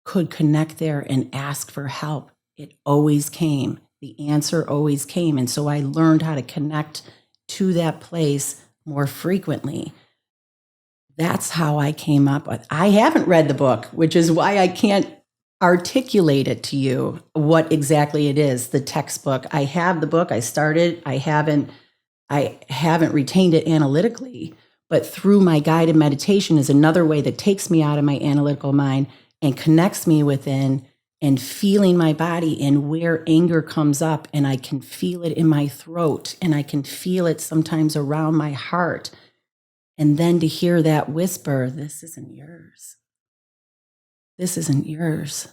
could connect there and ask for help, it always came. The answer always came. And so I learned how to connect to that place more frequently. That's how I came up with. I haven't read the book, which is why I can't articulate it to you what exactly it is, the textbook. I have the book. I started. I haven't retained it analytically, but through my guided meditation is another way that takes me out of my analytical mind and connects me within and feeling my body and where anger comes up, and I can feel it in my throat and I can feel it sometimes around my heart. And then to hear that whisper, this isn't yours. This isn't yours.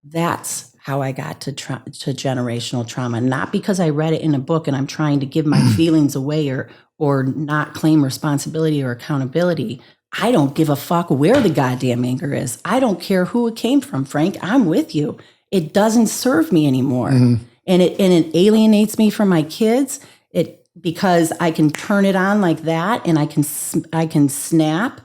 That's how I got to generational trauma. Not because I read it in a book and I'm trying to give my feelings away or not claim responsibility or accountability. I don't give a fuck where the goddamn anger is. I don't care who it came from, Frank. I'm with you. It doesn't serve me anymore. Mm-hmm. And it alienates me from my kids. Because I can turn it on like that and I can snap.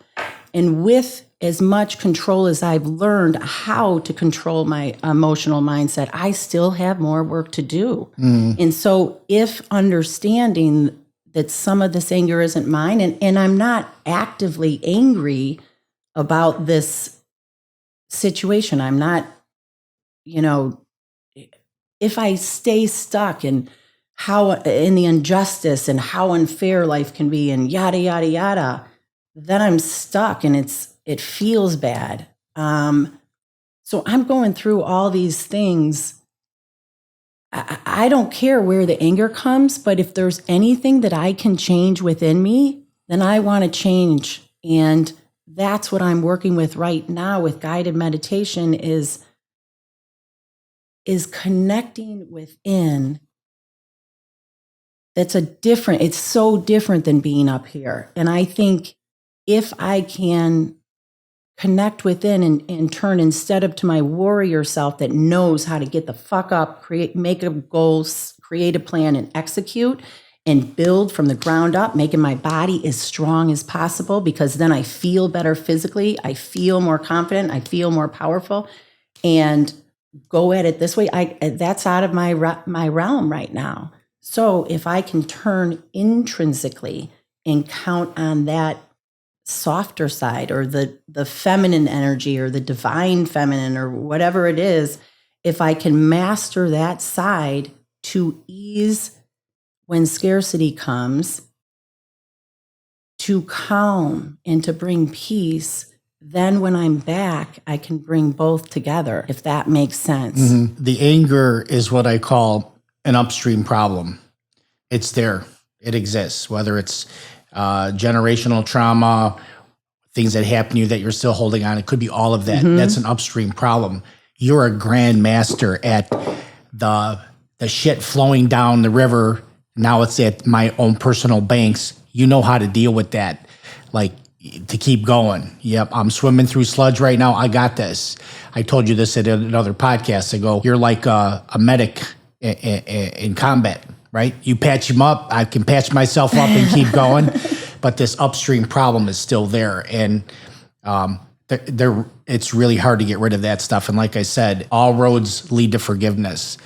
And with as much control as I've learned how to control my emotional mindset, I still have more work to do. And so if understanding that some of this anger isn't mine, and I'm not actively angry about this situation, I'm not, if I stay stuck in the injustice and how unfair life can be and yada, yada, yada, then I'm stuck and it feels bad. So I'm going through all these things. I don't care where the anger comes, but if there's anything that I can change within me, then I want to change. And that's what I'm working with right now with guided meditation is connecting within. It's so different than being up here. And I think if I can connect within and turn instead of to my warrior self that knows how to get the fuck up, make a goal, create a plan and execute and build from the ground up, making my body as strong as possible because then I feel better physically. I feel more confident. I feel more powerful and go at it this way. That's out of my realm right now. So if I can turn intrinsically and count on that softer side or the feminine energy or the divine feminine or whatever it is, if I can master that side to ease when scarcity comes, to calm and to bring peace, then when I'm back, I can bring both together, if that makes sense.
The anger is what I call an upstream problem. It's there. It exists, whether it's generational trauma, things that happen to you that you're still holding on. It could be all of that. That's an upstream problem. You're a grand master at the shit flowing down the river. Now it's at my own personal banks. You know how to deal with that, like to keep going. Yep, I'm swimming through sludge right now. I got this. I told you this at another podcast ago. You're like a medic in combat, right? You patch him up. I can patch myself up and keep going. But this upstream problem is still there. And it's really hard to get rid of that stuff. And like I said, all roads lead to forgiveness.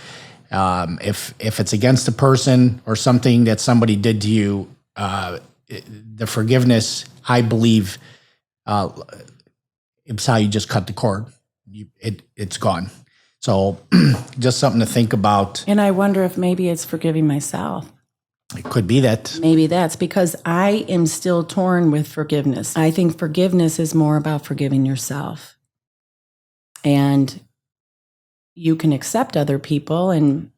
If it's against a person or something that somebody did to you, the forgiveness, I believe, it's how you just cut the cord. It's gone. So just something to think about.
And I wonder if maybe it's forgiving myself.
It could be that.
Maybe that's because I am still torn with forgiveness. I think forgiveness is more about forgiving yourself. And you can accept other people and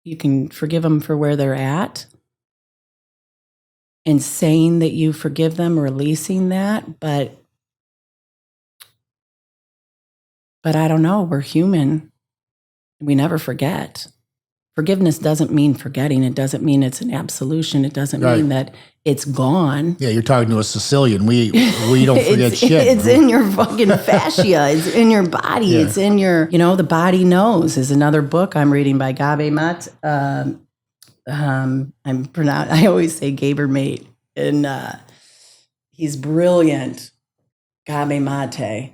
you can forgive them for where they're at. And saying that you forgive them, releasing that, but I don't know, we're human. We never forget. Forgiveness doesn't mean forgetting. It doesn't mean it's an absolution. It doesn't mean that it's gone.
Yeah, you're talking to a Sicilian. We don't forget shit.
It's in your fucking fascia. It's in your body. Yeah. It's in your, The Body Knows is another book I'm reading by Gabe Matt. I always say Gaber Mate, and he's brilliant. Gabe Mate,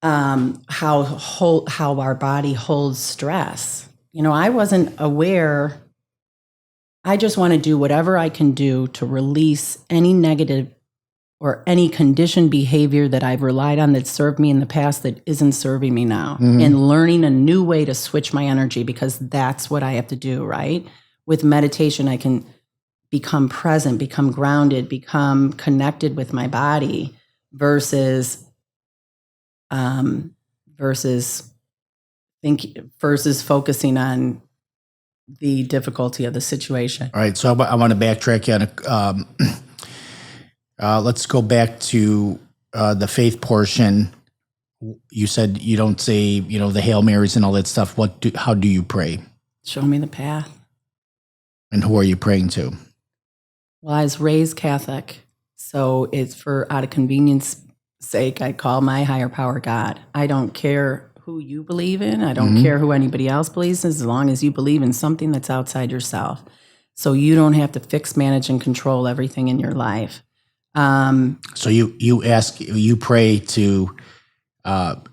how our body holds stress. I wasn't aware. I just want to do whatever I can do to release any negative or any conditioned behavior that I've relied on that served me in the past that isn't serving me now, and learning a new way to switch my energy, because that's what I have to do, right? With meditation, I can become present, become grounded, become connected with my body versus focusing on the difficulty of the situation.
All right, so I want to backtrack you on let's go back to the faith portion. You said you don't say, the Hail Marys and all that stuff. How do you pray?
Show me the path.
And who are you praying to?
Well, I was raised Catholic, so it's out of convenience sake, I call my higher power God. I don't care who you believe in. I don't care who anybody else believes in, as long as you believe in something that's outside yourself. So you don't have to fix, manage, and control everything in your life.
So you pray to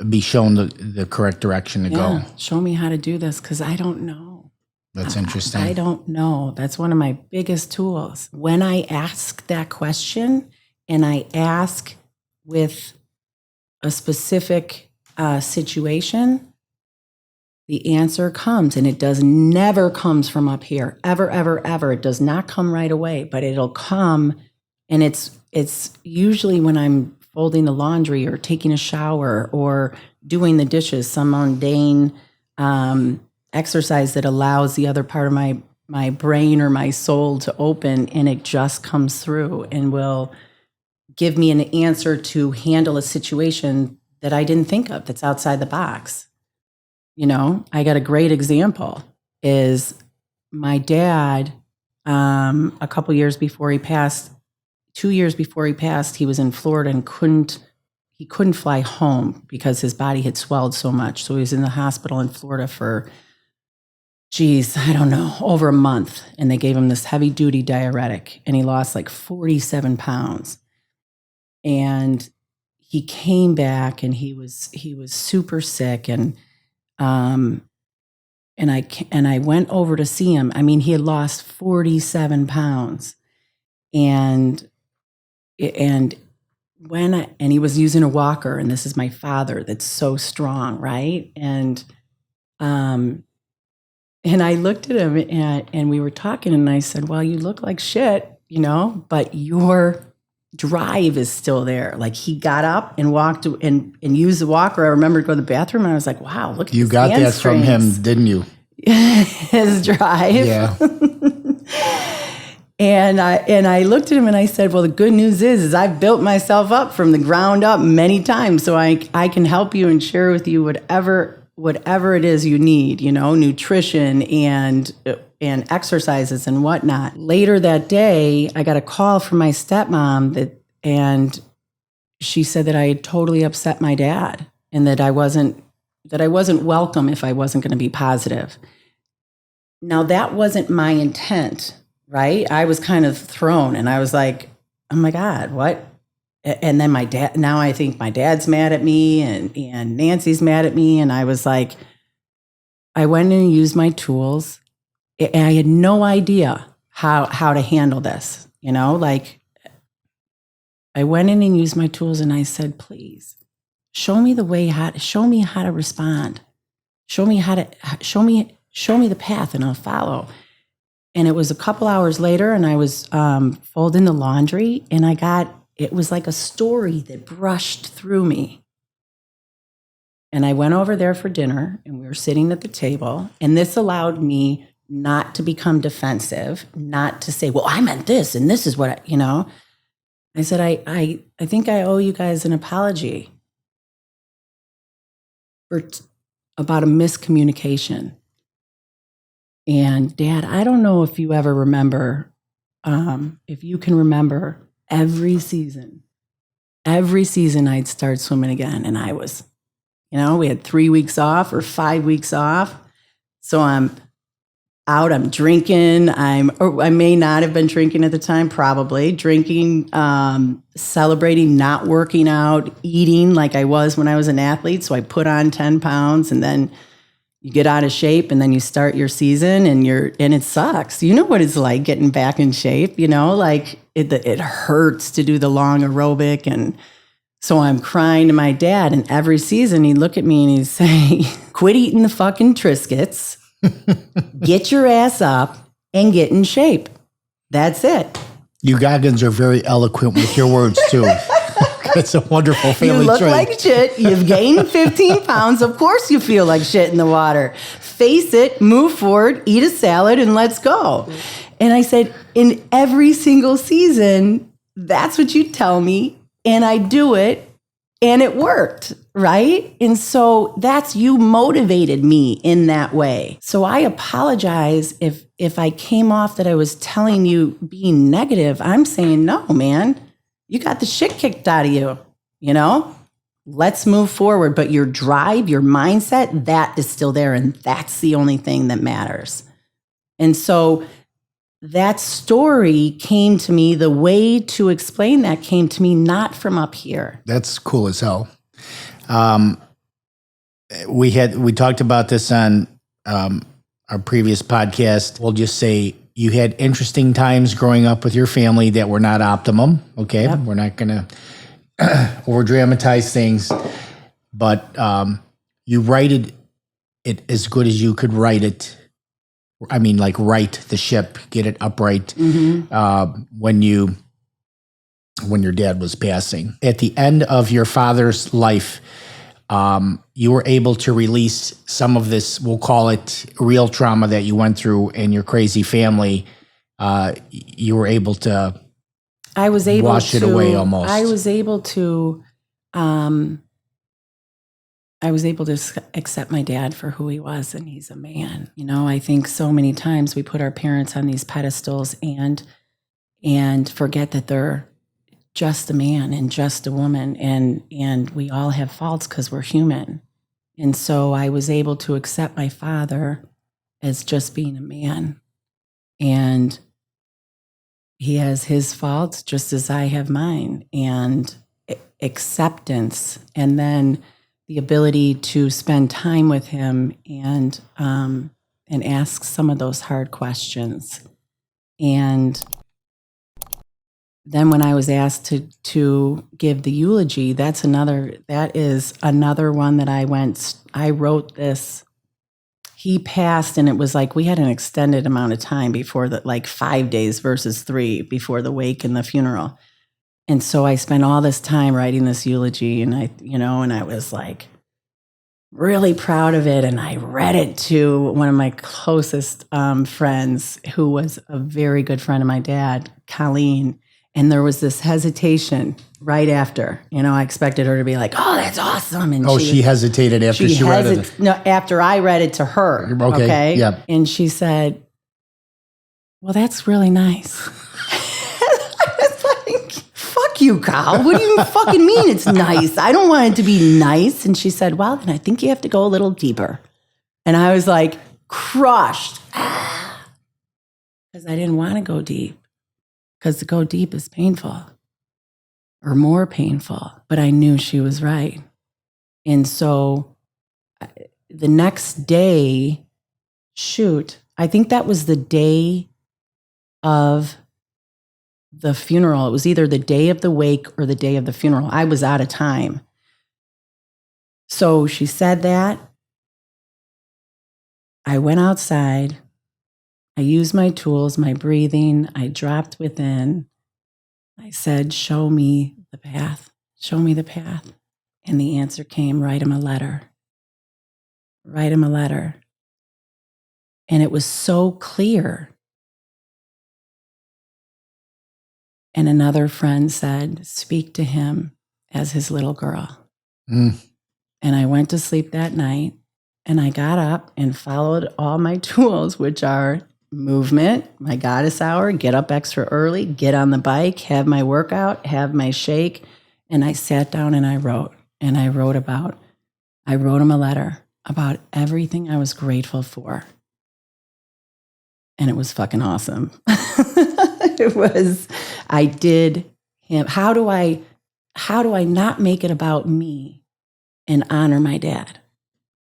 be shown the correct direction to go.
Show me how to do this, because I don't know.
That's interesting.
I don't know. That's one of my biggest tools. When I ask that question, and I ask with a specific situation, the answer comes, and it never comes from up here, ever, ever, ever. It does not come right away, but it'll come, and it's usually when I'm folding the laundry or taking a shower or doing the dishes, some mundane exercise that allows the other part of my brain or my soul to open, and it just comes through and will give me an answer to handle a situation that I didn't think of, that's outside the box. I got a great example is my dad, a couple years before he passed, 2 years before he passed, he was in Florida and he couldn't fly home because his body had swelled so much. So he was in the hospital in Florida for, I don't know, over a month. And they gave him this heavy duty diuretic, and he lost like 47 pounds. And he came back, and he was super sick, and I went over to see him. I mean, he had lost 47 pounds, and and he was using a walker, and this is my father that's so strong, right? And I looked at him and we were talking, and I said, well, you look like shit, but your drive is still there. Like, he got up and walked and used the walker. I remember to go to the bathroom, and I was like, wow, look at
You
his
got that from
hamstrings.
him, didn't you?
His drive.
Yeah.
And I looked at him and I said, well, the good news is I've built myself up from the ground up many times, so I can help you and share with you whatever it is you need, nutrition and exercises and whatnot. Later that day, I got a call from my stepmom and she said that I had totally upset my dad, and that I wasn't welcome if I wasn't going to be positive. Now, that wasn't my intent, right? I was kind of thrown, and I was like, oh my God, what? And then my dad, now I think my dad's mad at me and Nancy's mad at me. And I was like, I went in and used my tools, and I had no idea how to handle this, like, I went in and used my tools, and I said, please show me show me how to respond. Show me the path, and I'll follow. And it was a couple hours later, and I was folding the laundry, and it was like a story that brushed through me. And I went over there for dinner, and we were sitting at the table, and this allowed me not to become defensive, not to say, well, I meant this, and this is what I said, I think I owe you guys an apology about a miscommunication. And Dad, I don't know if you ever remember, if you can remember every season I'd start swimming again. And I was, we had 3 weeks off or 5 weeks off. So I'm out, I'm drinking. I may not have been drinking at the time, probably drinking, celebrating, not working out, eating like I was when I was an athlete. So I put on 10 pounds, and then you get out of shape, and then you start your season, and it sucks. You know what it's like getting back in shape, like it hurts to do the long aerobic. And so I'm crying to my dad, and every season he'd look at me and he'd say, quit eating the fucking Triscuits, get your ass up and get in shape. That's it.
You Goggins are very eloquent with your words too. It's a wonderful family trait.
You look like shit. You've gained 15 pounds. Of course you feel like shit in the water. Face it, move forward, eat a salad, and let's go. And I said, in every single season, that's what you tell me, and I do it, and it worked, right? And so you motivated me in that way. So I apologize if I came off that I was telling you being negative. I'm saying, no, man. You got the shit kicked out of you, Let's move forward. But your drive, your mindset, that is still there. And that's the only thing that matters. And so that story came to me, the way to explain that came to me not from up here.
That's cool as hell. We talked about this on our previous podcast. We'll just say, you had interesting times growing up with your family that were not optimum. Okay. Yep. We're not going to over dramatize things, but you righted it as good as you could write it. I mean, like right the ship, get it upright. When your dad was passing. At the end of your father's life, you were able to release some of this, we'll call it real trauma that you went through in your crazy family. You were able to wash it away almost.
I was able to accept my dad for who he was, and he's a man. I think so many times we put our parents on these pedestals and forget that they're just a man and just a woman, and we all have faults because we're human. And so I was able to accept my father as just being a man, and he has his faults just as I have mine, and acceptance, and then the ability to spend time with him and ask some of those hard questions. And then when I was asked to give the eulogy, that is another one that I wrote this. He passed, and it was like we had an extended amount of time before that, like 5 days versus 3 before the wake and the funeral. And so I spent all this time writing this eulogy, and I was like really proud of it. And I read it to one of my closest friends, who was a very good friend of my dad, Colleen. And there was this hesitation right after. I expected her to be like, "Oh, that's awesome." And
she hesitated after she read it.
No, after I read it to her. Okay.
Yeah.
And she said, "Well, that's really nice." I was like, "Fuck you, Kyle. What do you fucking mean it's nice? I don't want it to be nice." And she said, "Well, then I think you have to go a little deeper." And I was like, crushed. Because I didn't want to go deep. Because to go deep is painful, or more painful. But I knew she was right. And so the next day, I think that was the day of the funeral. It was either the day of the wake or the day of the funeral. I was out of time. So she said that. I went outside. I used my tools, my breathing. I dropped within. I said, "Show me the path. Show me the path." And the answer came, "Write him a letter. Write him a letter." And it was so clear. And another friend said, "Speak to him as his little girl." And I went to sleep that night, and I got up and followed all my tools, which are movement, my goddess hour, get up extra early, get on the bike, have my workout, have my shake. And I sat down and I wrote. And I wrote him a letter about everything I was grateful for. And it was fucking awesome. I did him. How do I not make it about me and honor my dad?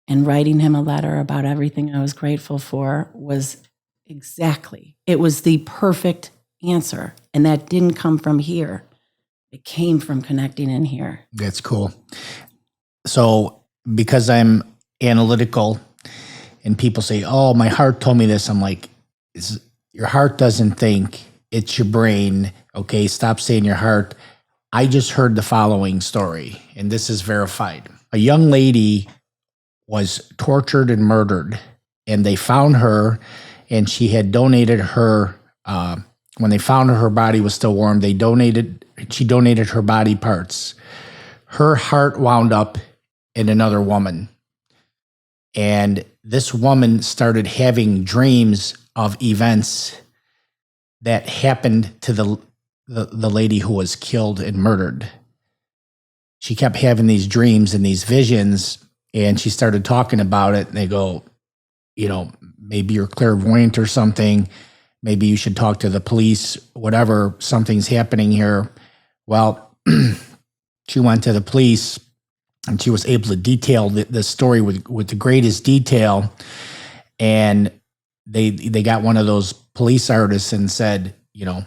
And writing him a letter about everything I was grateful for it was the perfect answer. And that didn't come from here. It came from connecting in here.
That's cool. So because I'm analytical and people say, "Oh, my heart told me this," I'm like, your heart doesn't think, it's your brain. Okay, stop saying your heart. I just heard the following story, and this is verified. A young lady was tortured and murdered, and they found her, and she had donated her, when they found her body was still warm, she donated her body parts. Her heart wound up in another woman. And this woman started having dreams of events that happened to the lady who was killed and murdered. She kept having these dreams and these visions, and she started talking about it. And they go, maybe you're clairvoyant or something. Maybe you should talk to the police, whatever, something's happening here. Well, she went to the police, and she was able to detail the story with the greatest detail. And they got one of those police artists and said, a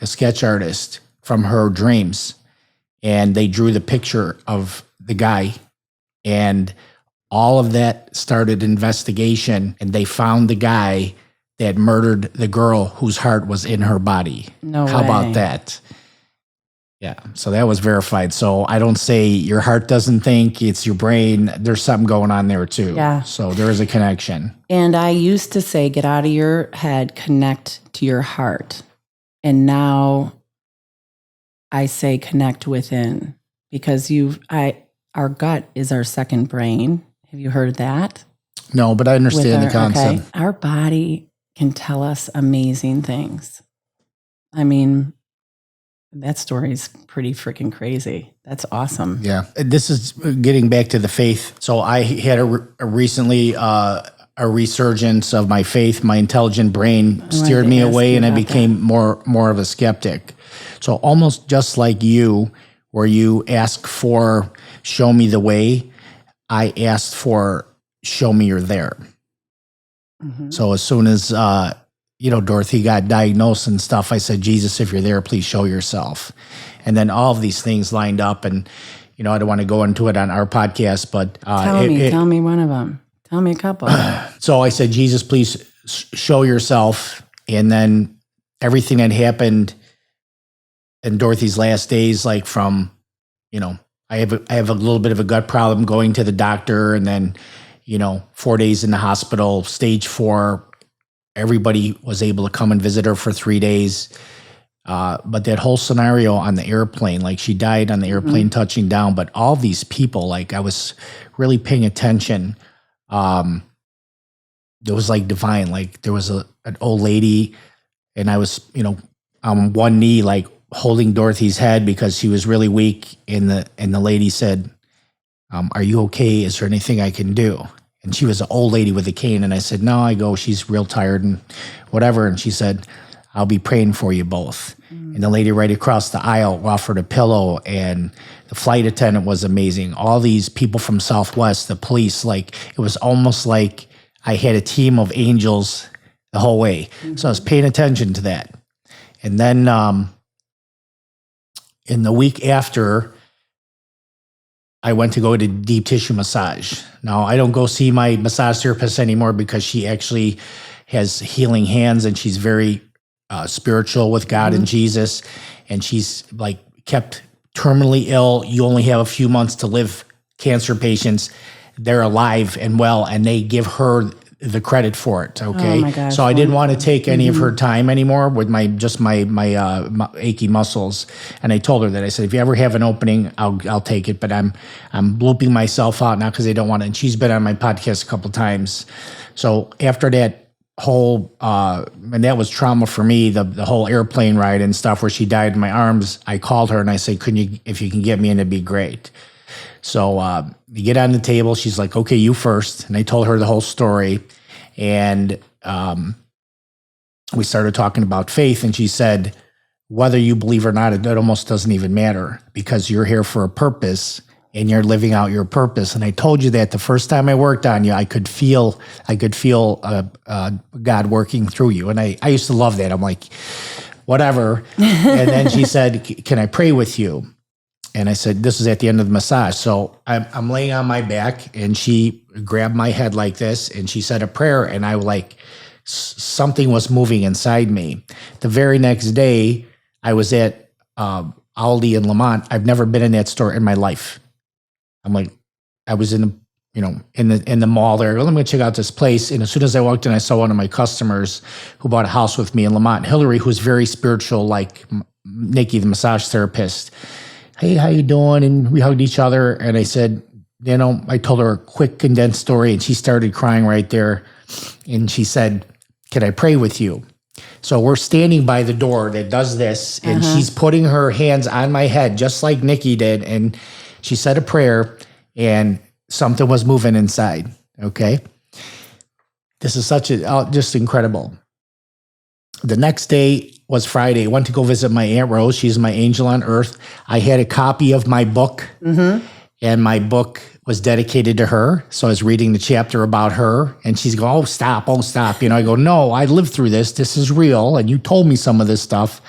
sketch artist from her dreams. And they drew the picture of the guy. And all of that started investigation, and they found the guy that murdered the girl whose heart was in her body.
No way.
How about that? Yeah, so that was verified. So I don't say your heart doesn't think, it's your brain. There's something going on there too.
Yeah.
So there is a connection.
And I used to say, get out of your head, connect to your heart. And now I say connect within, because our gut is our second brain. Have you heard that?
No, but I understand the concept.
Okay. Our body can tell us amazing things. I mean, that story is pretty freaking crazy. That's awesome.
Yeah. This is getting back to the faith. So I had recently a resurgence of my faith. My intelligent brain steered me away, and I became more of a skeptic. So almost just like you, where you ask for show me the way, I asked for show me you're there. Mm-hmm. So as soon as Dorothy got diagnosed and stuff, I said, Jesus, if you're there, please show yourself. And then all of these things lined up. And, I don't want to go into it on our podcast, but
tell me one of them. Tell me a couple.
So I said, Jesus, please show yourself. And then everything that happened in Dorothy's last days, like from, I have a little bit of a gut problem, going to the doctor, and then, 4 days in the hospital, stage 4. Everybody was able to come and visit her for 3 days. But that whole scenario on the airplane, like she died on the airplane touching down, but all these people, like I was really paying attention. It was like divine. Like there was an old lady, and I was, on one knee, like holding Dorothy's head because she was really weak. And the lady said, are you okay? Is there anything I can do? And she was an old lady with a cane. And I said, no. I go, she's real tired and whatever. And she said, I'll be praying for you both. And the lady right across the aisle offered a pillow, and the flight attendant was amazing. All these people from Southwest, the police, like it was almost like I had a team of angels the whole way. So I was paying attention to that. And then in the week after, I went to go to deep tissue massage. Now, I don't go see my massage therapist anymore because she actually has healing hands, and she's very spiritual with God and Jesus. And she's like kept terminally ill. You only have a few months to live. Cancer patients, they're alive and well, and they give her the credit for it. Okay.
Oh my gosh,
so I didn't want to take any of her time anymore with my achy muscles. And I told her that. I said, if you ever have an opening, I'll take it, but I'm looping myself out now because I don't want to. And she's been on my podcast a couple of times. So after that whole, and that was trauma for me, the whole airplane ride and stuff where she died in my arms, I called her and I said, if you can get me in, it'd be great. So we get on the table. She's like, okay, you first. And I told her the whole story. And we started talking about faith. And she said, whether you believe or not, it almost doesn't even matter because you're here for a purpose and you're living out your purpose. And I told you that the first time I worked on you, I could feel God working through you. And I used to love that. I'm like, whatever. And then she said, can I pray with you? And I said, this is at the end of the massage. So I'm laying on my back, and she grabbed my head like this, and she said a prayer, and I like something was moving inside me. The very next day, I was at Aldi in Lamont. I've never been in that store in my life. I'm like, I was in the mall there. Let me check out this place. And as soon as I walked in, I saw one of my customers who bought a house with me in Lamont, Hillary, who's very spiritual, like Nikki, the massage therapist. Hey, how you doing? And we hugged each other. And I said, I told her a quick condensed story, and she started crying right there. And she said, can I pray with you? So we're standing by the door that does this, and she's putting her hands on my head, just like Nikki did. And she said a prayer, and something was moving inside. Okay. This is just incredible. The next day was Friday. I went to go visit my Aunt Rose. She's my angel on earth. I had a copy of my book, and my book was dedicated to her. So I was reading the chapter about her, and she's going, oh, stop. I go, no, I lived through this. This is real, and you told me some of this stuff.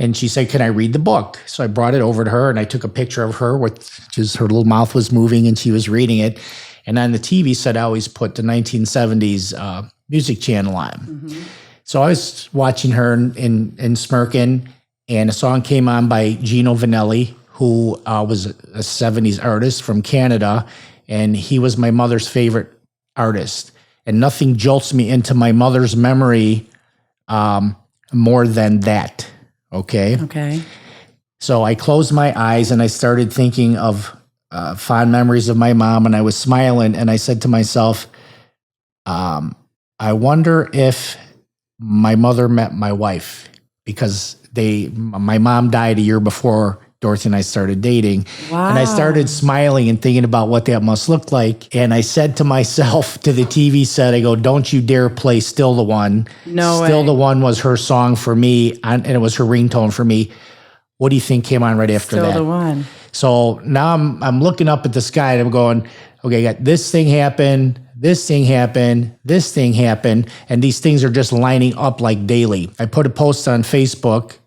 And she said, can I read the book? So I brought it over to her, and I took a picture of her, which is her little mouth was moving, and she was reading it. And on the TV set, I always put the 1970s music channel on. So I was watching her and smirking, and a song came on by Gino Vanelli, who was a 70s artist from Canada, and he was my mother's favorite artist. And nothing jolts me into my mother's memory more than that, okay?
Okay. So
I closed my eyes, and I started thinking of fond memories of my mom, and I was smiling, and I said to myself, I wonder if my mother met my wife, because my mom died a year before Dorothy and I started dating.
Wow.
And I started smiling and thinking about what that must look like. And I said to myself, to the TV set, I go, don't you dare play Still the One.
No way.
Still the One was her song for me, and it was her ringtone for me. What do you think came on right after that?
Still the One.
So now I'm looking up at the sky, and I'm going, okay, I got this thing happened. this thing happened, this thing happened, and these things are just lining up like daily. I put a post on Facebook,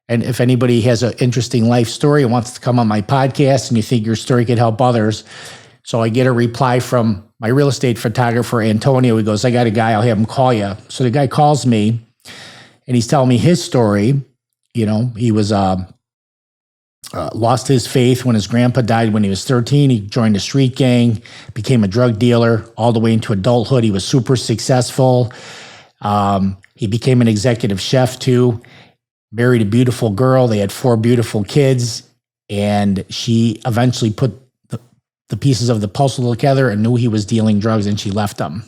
and if anybody has an interesting life story and wants to come on my podcast and you think your story could help others, so I get a reply from my real estate photographer, Antonio. He goes, I got a guy, I'll have him call you. So the guy calls me, and he's telling me his story. You know, he was lost his faith when his grandpa died when he was 13. He joined a street gang, became a drug dealer, all the way into adulthood. He was super successful. He became an executive chef too, married a beautiful girl. They had 4 beautiful kids, and she eventually put the pieces of the puzzle together and knew he was dealing drugs, and she left him.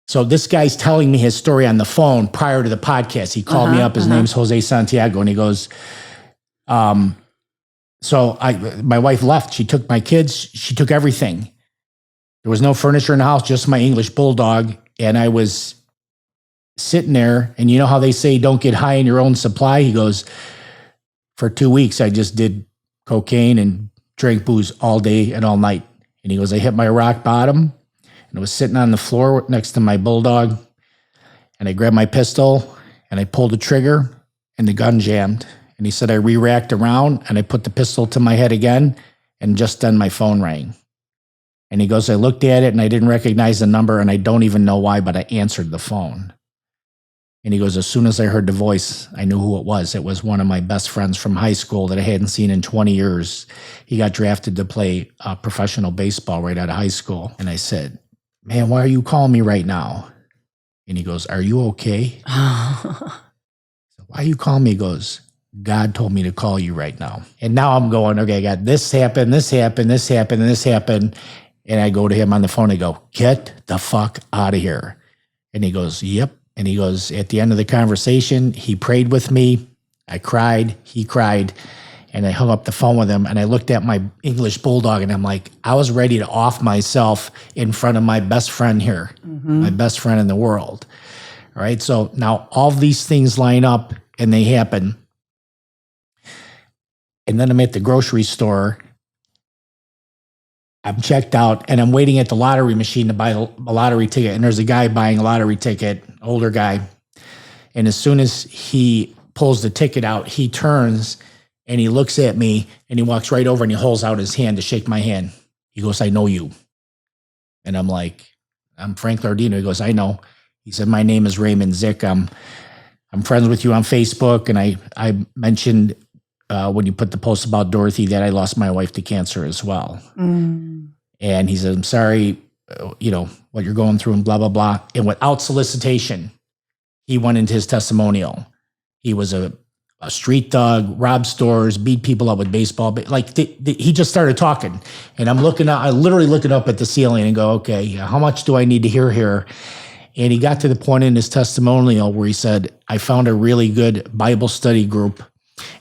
So this guy's telling me his story on the phone prior to the podcast. He called me up. His name's Jose Santiago, and he goes, my wife left. She took my kids. She took everything. There was no furniture in the house, just my English bulldog. And I was sitting there, and you know how they say, don't get high in your own supply? He goes, for 2 weeks, I just did cocaine and drank booze all day and all night. And he goes, I hit my rock bottom, and I was sitting on the floor next to my bulldog, and I grabbed my pistol, and I pulled the trigger, and the gun jammed. And he said, I re-racked around, and I put the pistol to my head again, and just then my phone rang. And he goes, I looked at it, and I didn't recognize the number, and I don't even know why, but I answered the phone. And he goes, as soon as I heard the voice, I knew who it was. It was one of my best friends from high school that I hadn't seen in 20 years. He got drafted to play professional baseball right out of high school. And I said, man, why are you calling me right now? And he goes, are you okay? So, why are you calling me? He goes, God told me to call you right now. And now I'm going, okay, I got this happened, this happened, this happened, and this happened. And I go to him on the phone and go, get the fuck out of here. And he goes, yep. And he goes, at the end of the conversation, he prayed with me. I cried. He cried. And I hung up the phone with him. And I looked at my English bulldog, and I'm like, I was ready to off myself in front of my best friend here, my best friend in the world. All right. So now all these things line up and they happen. And then I'm at the grocery store. I'm checked out, and I'm waiting at the lottery machine to buy a lottery ticket. And there's a guy buying a lottery ticket, older guy. And as soon as he pulls the ticket out, he turns and he looks at me, and he walks right over and he holds out his hand to shake my hand. He goes, I know you. And I'm like, I'm Frank Lardino. He goes, I know. He said, my name is Raymond Zick. I'm friends with you on Facebook. And I mentioned when you put the post about Dorothy that I lost my wife to cancer as well. And he said, I'm sorry, what you're going through and blah, blah, blah. And without solicitation, he went into his testimonial. He was a street thug, robbed stores, beat people up with baseball. Like he just started talking, and I'm looking up, I literally looking up at the ceiling and go, okay, how much do I need to hear here? And he got to the point in his testimonial where he said, I found a really good Bible study group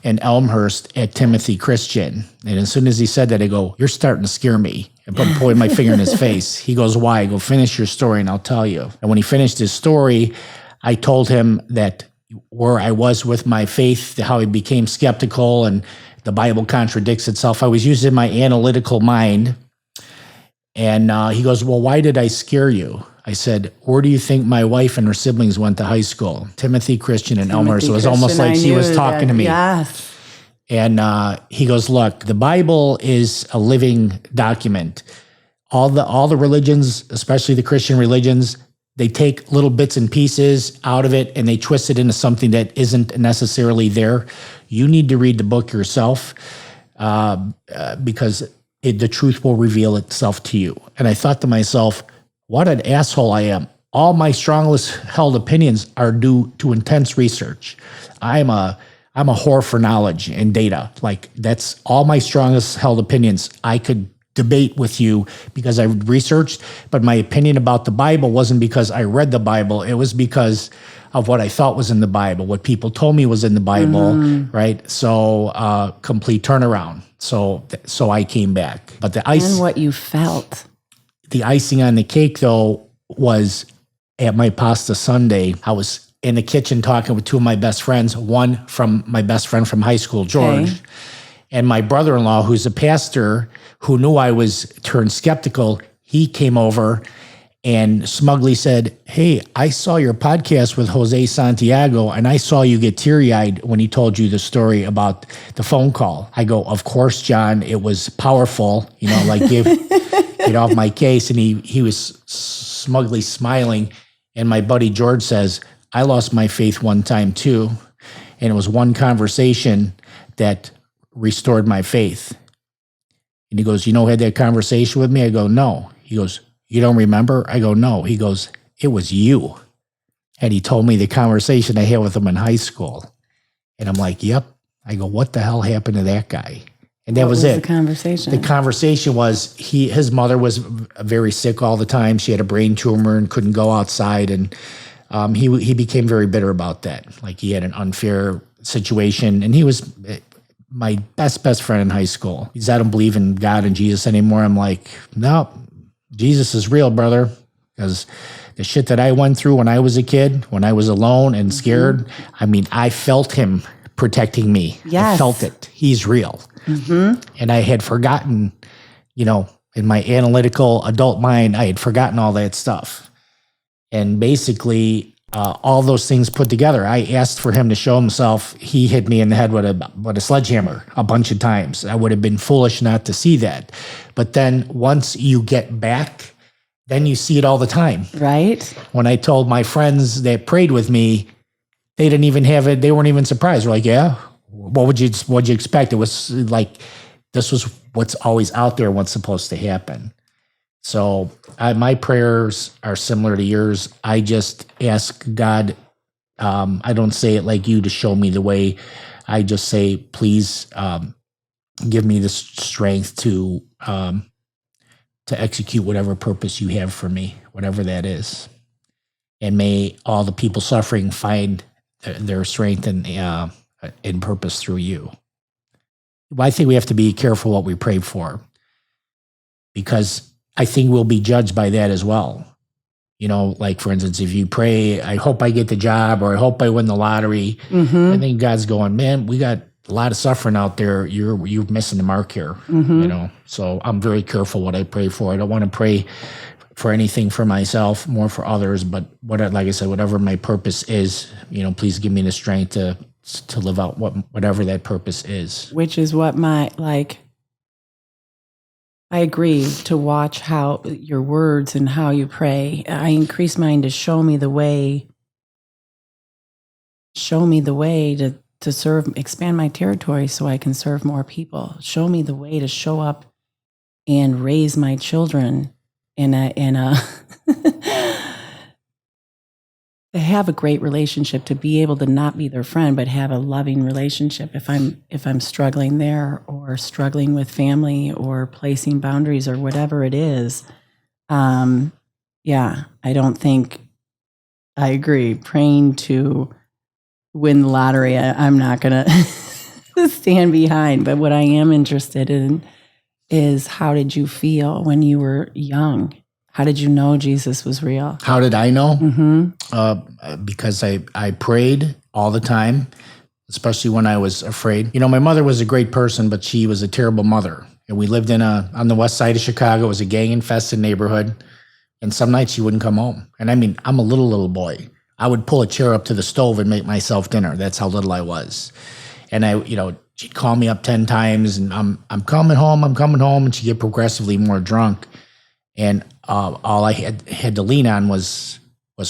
in Elmhurst at Timothy Christian. And as soon as he said that, I go, you're starting to scare me. And I'm pointing my finger in his face. He goes, why? I go, finish your story and I'll tell you. And when he finished his story, I told him that where I was with my faith, how I became skeptical and the Bible contradicts itself. I was using my analytical mind. And he goes, well, why did I scare you? I said, where do you think my wife and her siblings went to high school? Timothy Christian in Elmhurst. So it was almost like he was talking to me.
Yes.
And he goes, look, the Bible is a living document. All the religions, especially the Christian religions, they take little bits and pieces out of it and they twist it into something that isn't necessarily there. You need to read the book yourself because the truth will reveal itself to you. And I thought to myself, what an asshole I am. All my strongest held opinions are due to intense research. I'm a whore for knowledge and data. Like that's all my strongest held opinions. I could debate with you because I researched, but my opinion about the Bible wasn't because I read the Bible. It was because of what I thought was in the Bible, what people told me was in the Bible, right? So complete turnaround. So I came back. But
and what you felt.
The icing on the cake, though, was at my pasta Sunday. I was in the kitchen talking with two of my best friends, one from my best friend from high school, George, and my brother-in-law, who's a pastor, who knew I was turned skeptical. he came over and smugly said, "Hey, I saw your podcast with Jose Santiago, and I saw you get teary-eyed when he told you the story about the phone call." I go, "Of course, John, it was powerful, like get off my case." And he was smugly smiling. And my buddy George says, "I lost my faith one time too. And it was one conversation that restored my faith." And he goes, "Who had that conversation with me?" I go, "No." He goes, "You don't remember?" I go, "No." He goes, "It was you." And he told me the conversation I had with him in high school. And I'm like, "Yep." I go, "What the hell happened to that guy?" And that
What
was it.
The conversation.
The conversation was his mother was very sick all the time. She had a brain tumor and couldn't go outside. And he became very bitter about that. Like he had an unfair situation. And he was my best friend in high school. He said, "I don't believe in God and Jesus anymore." I'm like, "No, Jesus is real, brother." Because the shit that I went through when I was a kid, when I was alone and scared, I felt him protecting me.
Yes.
I felt it. He's real. And I had forgotten, in my analytical adult mind, I had forgotten all that stuff. And basically, all those things put together, I asked for him to show himself. He hit me in the head with a sledgehammer a bunch of times. I would have been foolish not to see that. But then once you get back, then you see it all the time.
Right.
When I told my friends that prayed with me, they didn't even have it. They weren't even surprised. They're like, "Yeah, what'd you expect?" It was like, this was what's always out there, what's supposed to happen. So my prayers are similar to yours. I just ask God, I don't say it like you to show me the way. I just say, "Please give me the strength to execute whatever purpose you have for me, whatever that is. And may all the people suffering find their strength and purpose through you." Well, I think we have to be careful what we pray for, because I think we'll be judged by that as well. Like for instance, if you pray, "I hope I get the job," or "I hope I win the lottery," I think God's going, "Man, we got a lot of suffering out there. You're missing the mark here." So I'm very careful what I pray for. I don't want to pray for anything for myself, more for others. But like I said, whatever my purpose is, please give me the strength to live out whatever that purpose is.
Which is what I agree, to watch how your words and how you pray. I increase mine to show me the way to serve, expand my territory so I can serve more people. Show me the way to show up and raise my children in a to have a great relationship, to be able to not be their friend, but have a loving relationship. If I'm struggling there, or struggling with family, or placing boundaries, or whatever it is, I don't think, I agree. Praying to win the lottery, I'm not going to stand behind. But what I am interested in is, how did you feel when you were young? How did you know Jesus was real?
How did I know? Because I prayed all the time, especially when I was afraid. My mother was a great person, but she was a terrible mother. And we lived on the west side of Chicago. It was a gang-infested neighborhood. And some nights she wouldn't come home. And I'm a little boy. I would pull a chair up to the stove and make myself dinner. That's how little I was. And she'd call me up 10 times, and I'm coming home. And she'd get progressively more drunk. And all I had to lean on was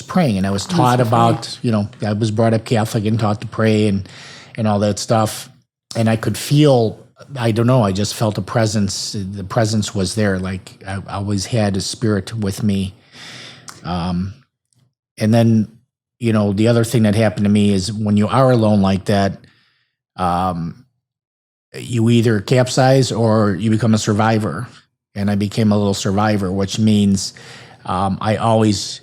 praying. And I was taught about, I was brought up Catholic and taught to pray and all that stuff. And I could feel, I don't know, I just felt a presence. The presence was there. Like I always had a spirit with me. And then, the other thing that happened to me is, when you are alone like that, you either capsize or you become a survivor. And I became a little survivor, which means I always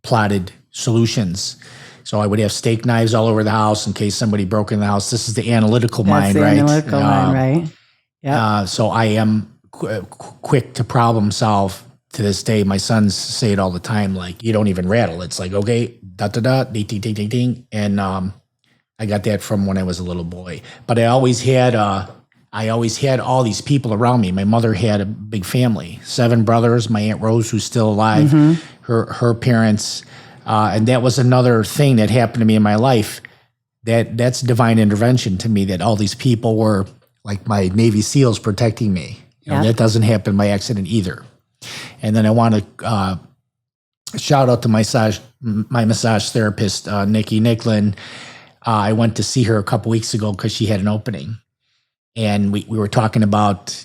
plotted solutions. So I would have steak knives all over the house in case somebody broke in the house. This is the analytical mind, right?
Analytical mind, right? Yeah.
So I am quick to problem solve to this day. My sons say it all the time, like, "You don't even rattle." It's like, okay, da-da-da, ding, ding, ding, ding, ding. And I got that from when I was a little boy. But I always had I always had all these people around me. My mother had a big family, 7 brothers. My Aunt Rose, who's still alive, her parents, and that was another thing that happened to me in my life. That's divine intervention to me. That all these people were like my Navy SEALs protecting me. That doesn't happen by accident either. And then I want to shout out to my massage therapist, Nikki Nicklin. I went to see her a couple weeks ago because she had an opening. And we were talking about,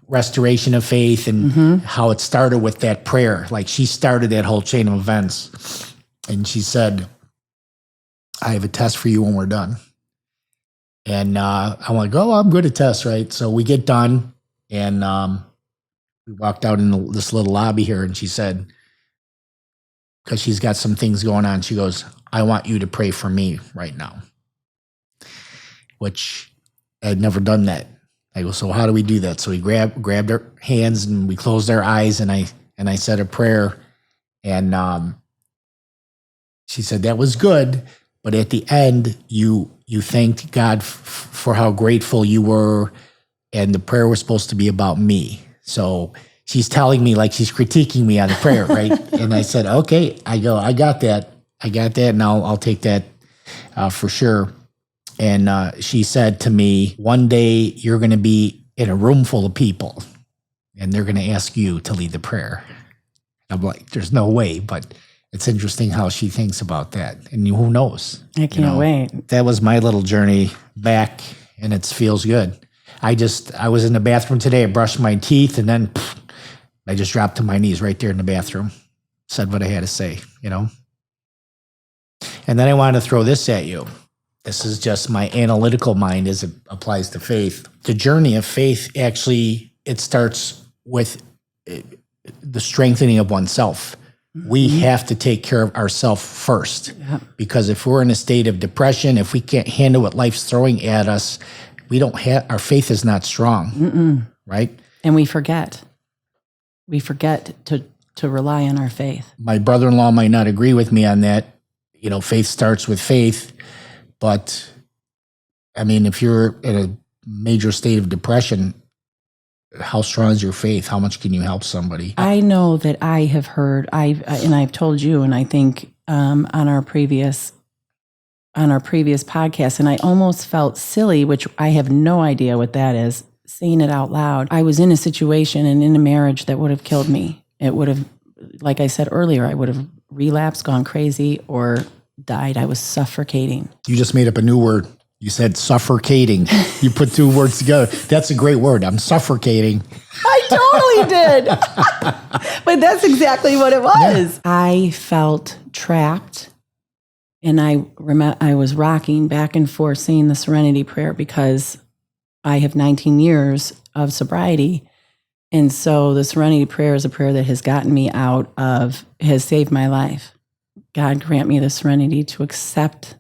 restoration of faith and how it started with that prayer. Like she started that whole chain of events. And she said, I have a test for you when we're done. And I'm like, oh, I'm good at tests, right? So we get done and we walked out in this little lobby here and she said, because she's got some things going on, she goes, I want you to pray for me right now. Which I had never done that. I go, so how do we do that? So we grabbed her hands and we closed our eyes and I said a prayer. And she said, that was good. But at the end, you thanked God for how grateful you were. And the prayer was supposed to be about me. So she's telling me like she's critiquing me on the prayer, right? And I said, okay. I go, I got that. And I'll take that for sure. And she said to me, one day you're going to be in a room full of people and they're going to ask you to lead the prayer. I'm like, there's no way, but it's interesting how she thinks about that. And who knows?
I can't wait.
That was my little journey back and it feels good. I was in the bathroom today. I brushed my teeth and then I just dropped to my knees right there in the bathroom, said what I had to say, And then I wanted to throw this at you. This is just my analytical mind as it applies to faith. The journey of faith, actually, it starts with the strengthening of oneself. We have to take care of ourselves first. Because if we're in a state of depression, if we can't handle what life's throwing at us, our faith is not strong, right?
And we forget. We forget to rely on our faith.
My brother-in-law might not agree with me on that. Faith starts with faith. But, I mean, if you're in a major state of depression, how strong is your faith? How much can you help somebody?
I know that I have heard, I've told you, and I think on our previous podcast, and I almost felt silly, which I have no idea what that is, saying it out loud. I was in a situation and in a marriage that would have killed me. It would have, like I said earlier, I would have relapsed, gone crazy, or died. I was suffocating.
You just made up a new word. You said suffocating. You put 2 words together. That's a great word. I'm suffocating.
I totally did. But that's exactly what it was. Yeah. I felt trapped. And I was rocking back and forth saying the Serenity Prayer because I have 19 years of sobriety. And so the Serenity Prayer is a prayer that has gotten me has saved my life. God, grant me the serenity to accept.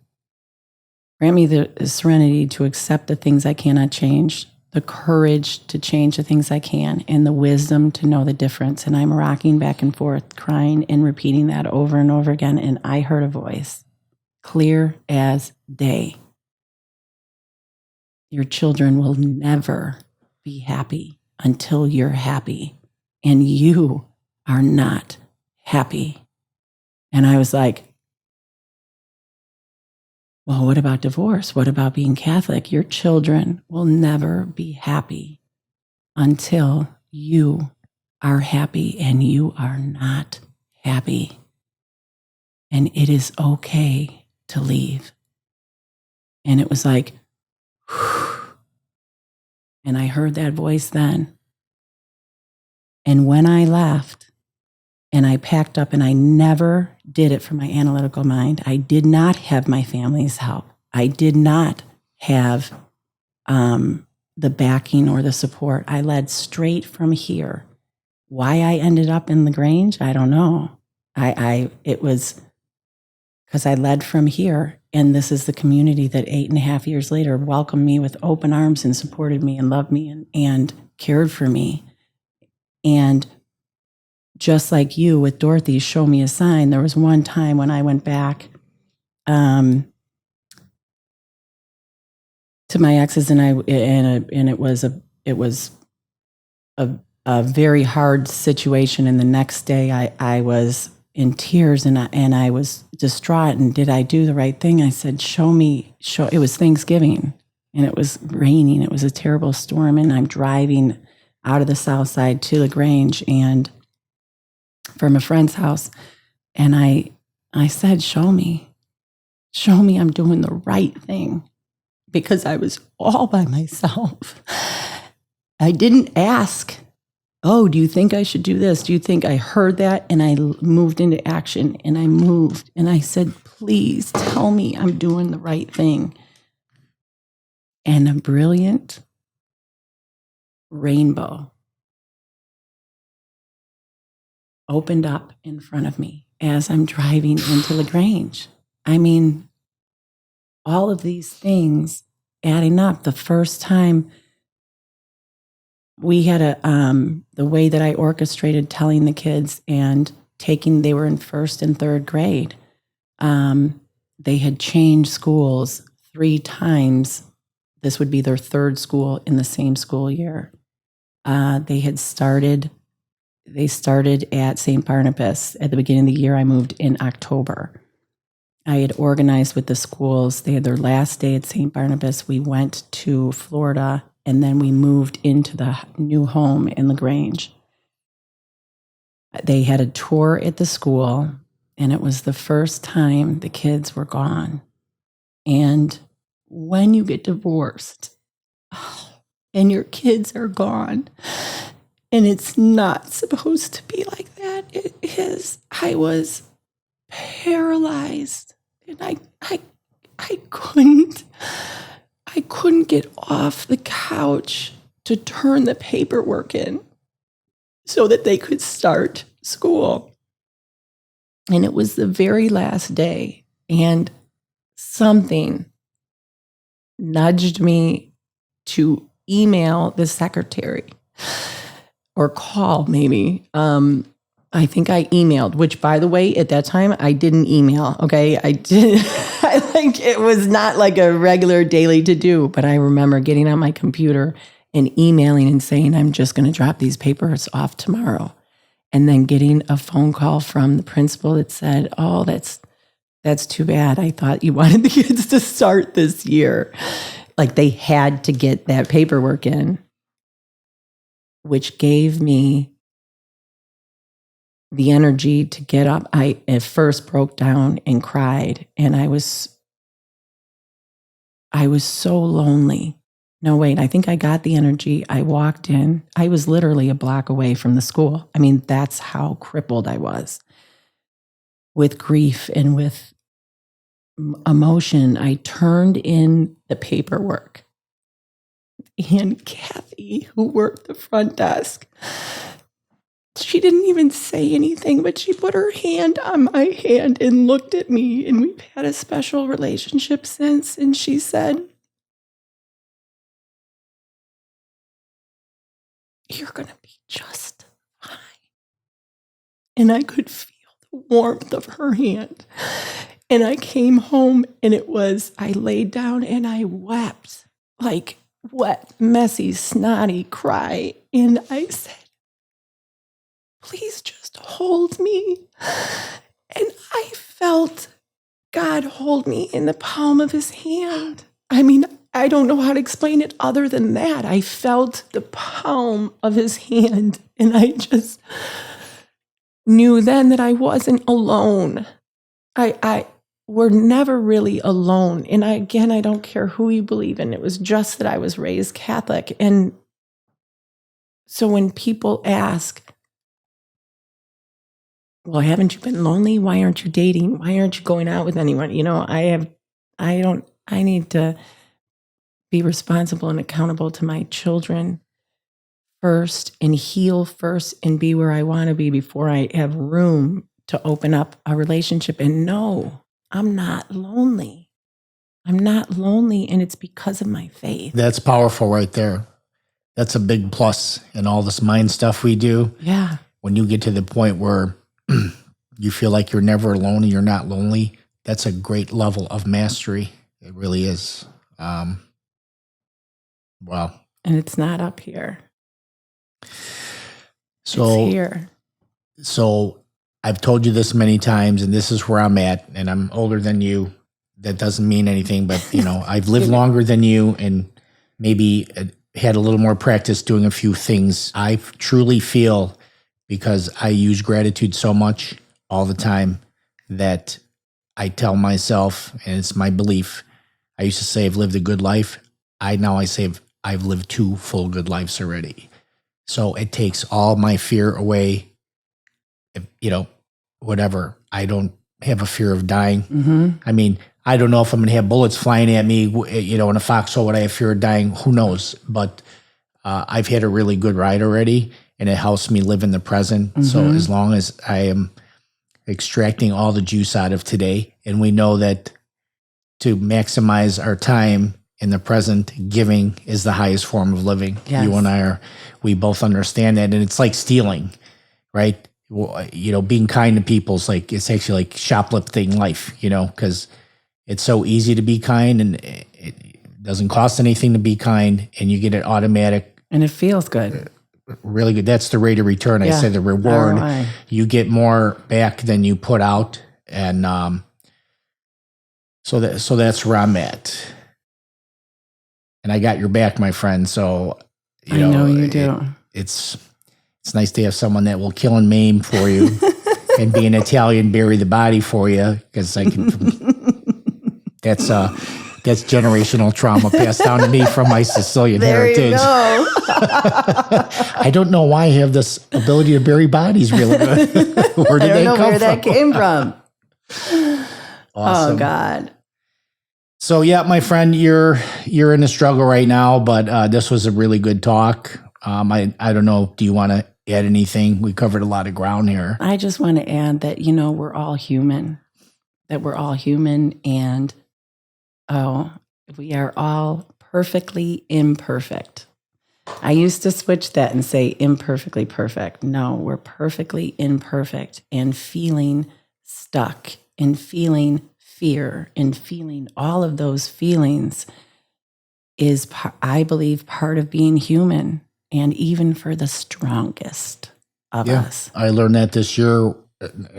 Grant me the serenity to accept the things I cannot change, the courage to change the things I can, and the wisdom to know the difference. And I'm rocking back and forth, crying and repeating that over and over again. And I heard a voice, clear as day. Your children will never be happy until you're happy. And you are not happy. And I was like, well, what about divorce? What about being Catholic? Your children will never be happy until you are happy, and you are not happy. And it is okay to leave. And it was like, whew. And I heard that voice then. And when I left, and I packed up, and I never did it for my analytical mind. I did not have my family's help. I did not have the backing or the support. I led straight from here. Why I ended up in LaGrange, I don't know. It was because I led from here, and this is the community that 8.5 years later welcomed me with open arms and supported me and loved me and cared for me. And just like you with Dorothy, show me a sign. There was one time when I went back to to my exes, and it was a very hard situation. And the next day, I was in tears, and I was distraught. And did I do the right thing? I said, "Show me." It was Thanksgiving, and it was raining. It was a terrible storm, and I'm driving out of the South Side to LaGrange, and from a friend's house, and I said, "Show me I'm doing the right thing," because I was all by myself. I didn't ask, "Oh, do you think I should do this? Do you think?" I heard that, and I moved into action, and I moved, and I said, "Please tell me I'm doing the right thing." And a brilliant rainbow opened up in front of me as I'm driving into LaGrange. I mean, all of these things adding up. The first time we had the way that I orchestrated telling the kids and they were in first and third grade. They had changed schools 3 times. This would be their third school in the same school year. They started at St. Barnabas at the beginning of the year. I moved in October. I had organized with the schools. They had their last day at St. Barnabas. We went to Florida, and then we moved into the new home in LaGrange. They had a tour at the school, and it was the first time the kids were gone. And when you get divorced, and your kids are gone, and it's not supposed to be like that, it is. I was paralyzed, and I couldn't get off the couch to turn the paperwork in so that they could start school. And it was the very last day, and something nudged me to email the secretary or call, maybe. I think I emailed, which, by the way, at that time, I didn't email, okay? I did. It was not like a regular daily to do, but I remember getting on my computer and emailing and saying, "I'm just going to drop these papers off tomorrow." And then getting a phone call from the principal that said, "Oh, that's too bad. I thought you wanted the kids to start this year." Like, they had to get that paperwork in, which gave me the energy to get up. I at first broke down and cried, and I was so lonely. No, wait, I think I got the energy. I walked in. I was literally a block away from the school. I mean, that's how crippled I was with grief and with emotion. I turned in the paperwork, and Kathy, who worked the front desk, she didn't even say anything, but she put her hand on my hand and looked at me, and we've had a special relationship since. And she said, "You're going to be just fine." And I could feel the warmth of her hand. And I came home, and I laid down and I wept, like wet, messy, snotty cry. And I said, "Please just hold me." And I felt God hold me in the palm of his hand. I mean, I don't know how to explain it other than that. I felt the palm of his hand, and I just knew then that I wasn't alone. We're never really alone. And I don't care who you believe in. It was just that I was raised Catholic. And so when people ask, "Well, haven't you been lonely? Why aren't you dating? Why aren't you going out with anyone?" I need to be responsible and accountable to my children first, and heal first, and be where I want to be before I have room to open up a relationship. And no, I'm not lonely. I'm not lonely, and it's because of my faith.
That's powerful right there. That's a big plus in all this mind stuff we do.
Yeah.
When you get to the point where you feel like you're never alone and you're not lonely, that's a great level of mastery. It really is. Wow.
And it's not up here.
So,
it's here.
So I've told you this many times, and this is where I'm at, and I'm older than you. That doesn't mean anything, but I've lived longer than you and maybe had a little more practice doing a few things. I truly feel, because I use gratitude so much all the time, that I tell myself, and it's my belief, I used to say I've lived a good life. I say I've lived 2 full good lives already. So it takes all my fear away. Whatever. I don't have a fear of dying.
Mm-hmm.
I mean, I don't know if I'm going to have bullets flying at me, in a foxhole. Would I have fear of dying? Who knows? But I've had a really good ride already, and it helps me live in the present. Mm-hmm. So as long as I am extracting all the juice out of today, and we know that to maximize our time in the present, giving is the highest form of living. Yes. You and I we both understand that, and it's like stealing, right? Being kind to people is it's actually like shoplifting life, because it's so easy to be kind, and it doesn't cost anything to be kind, and you get it automatic.
And it feels good.
Really good. That's the rate of return. I say the reward. ROI. You get more back than you put out. And so that's where I'm at. And I got your back, my friend. So,
I know you do.
It's nice to have someone that will kill and maim for you and be an Italian, bury the body for you. Because I can, that's generational trauma passed down to me from my Sicilian heritage.
There you go.
I don't know why I have this ability to bury bodies really good. Where did they come from?
Where that came from.
Awesome.
Oh, God.
So, yeah, my friend, you're in a struggle right now, but this was a really good talk. I don't know. Do you want to add anything? We covered a lot of ground here.
I just want to add that, we're all human. And we are all perfectly imperfect. I used to switch that and say imperfectly perfect. No, we're perfectly imperfect, and feeling stuck and feeling fear and feeling all of those feelings is, I believe, part of being human, and even for the strongest of us.
I learned that this year,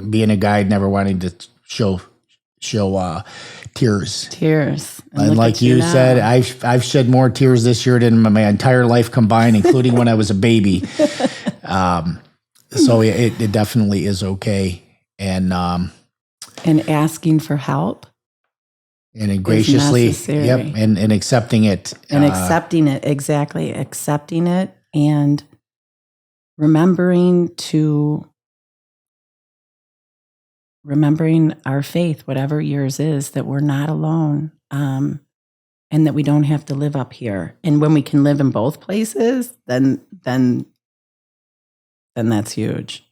being a guy, never wanting to show tears. And like you said, I've shed more tears this year than my entire life combined, including when I was a baby. So it definitely is okay. And
asking for help.
And graciously, and accepting it.
And accepting it, exactly. Accepting it and remembering our faith, whatever yours is, that we're not alone, and that we don't have to live up here. And when we can live in both places, then that's huge.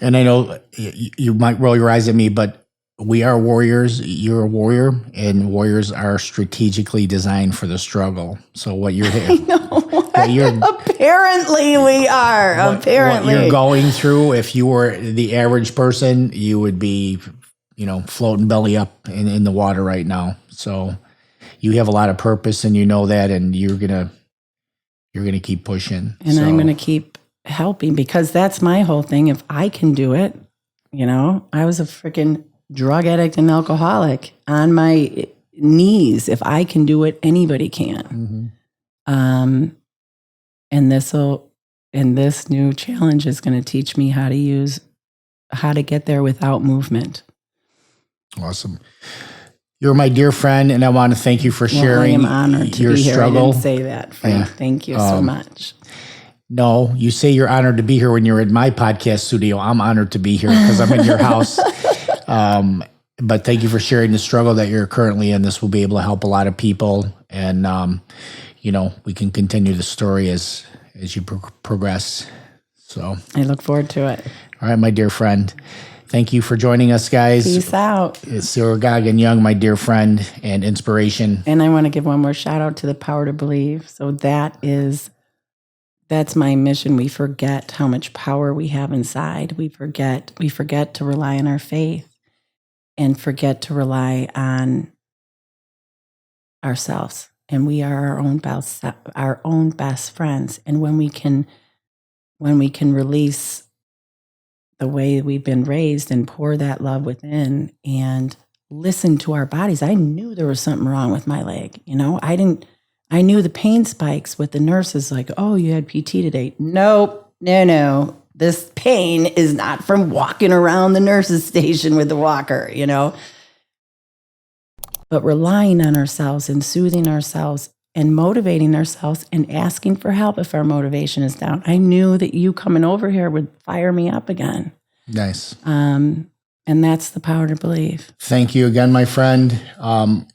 And I know you might roll your eyes at me, but we are warriors. You're a warrior, and warriors are strategically designed for the struggle. So what you're
apparently we are. Apparently,
what you're going through. If you were the average person, you would be, floating belly up in the water right now. So you have a lot of purpose, and you know that, and you're gonna keep pushing.
And I'm gonna keep helping, because that's my whole thing. If I can do it, I was a freaking drug addict and alcoholic on my knees. If I can do it, anybody can. Mm-hmm. And this new challenge is going to teach me how to get there without movement.
Awesome. You're my dear friend, and I want to thank you for sharing
I am honored to
your
be here.
struggle.
I didn't say that, Frank. Yeah. Thank you so much.
No, you say you're honored to be here when you're in my podcast studio. I'm honored to be here because I'm in your house. But thank you for sharing the struggle that you're currently in. This will be able to help a lot of people. And, we can continue the story as you progress. So
I look forward to it.
All right, my dear friend. Thank you for joining us, guys.
Peace out.
It's Sara Goggin Young, my dear friend and inspiration.
And I want to give one more shout out to the Power to Believe. So that's my mission. We forget how much power we have inside. We forget to rely on our faith and forget to rely on ourselves. and we are our own best friends. And when we can release the way we've been raised and pour that love within and listen to our bodies. I knew there was something wrong with my leg. I knew the pain spikes with the nurses, like, oh, you had PT today. Nope, no. This pain is not from walking around the nurse's station with the walker, But relying on ourselves and soothing ourselves and motivating ourselves and asking for help if our motivation is down. I knew that you coming over here would fire me up again.
Nice.
And that's the power to believe.
Thank you again, my friend.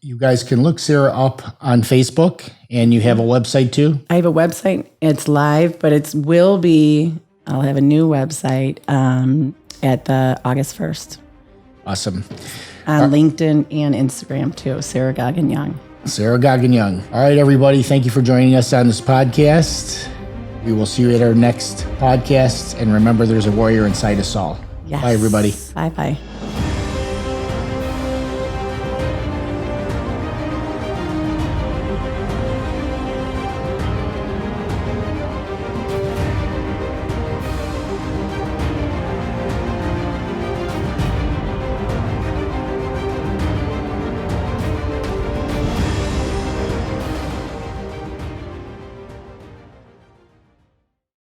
You guys can look Sara up on Facebook, and you have a website too?
I have a website. It's live, but I'll have a new website at the August 1st.
Awesome.
On LinkedIn and Instagram too, Sara Goggin Young.
Sara Goggin Young. All right, everybody. Thank you for joining us on this podcast. We will see you at our next podcast. And remember, there's a warrior inside us all.
Yes.
Bye, everybody.
Bye-bye.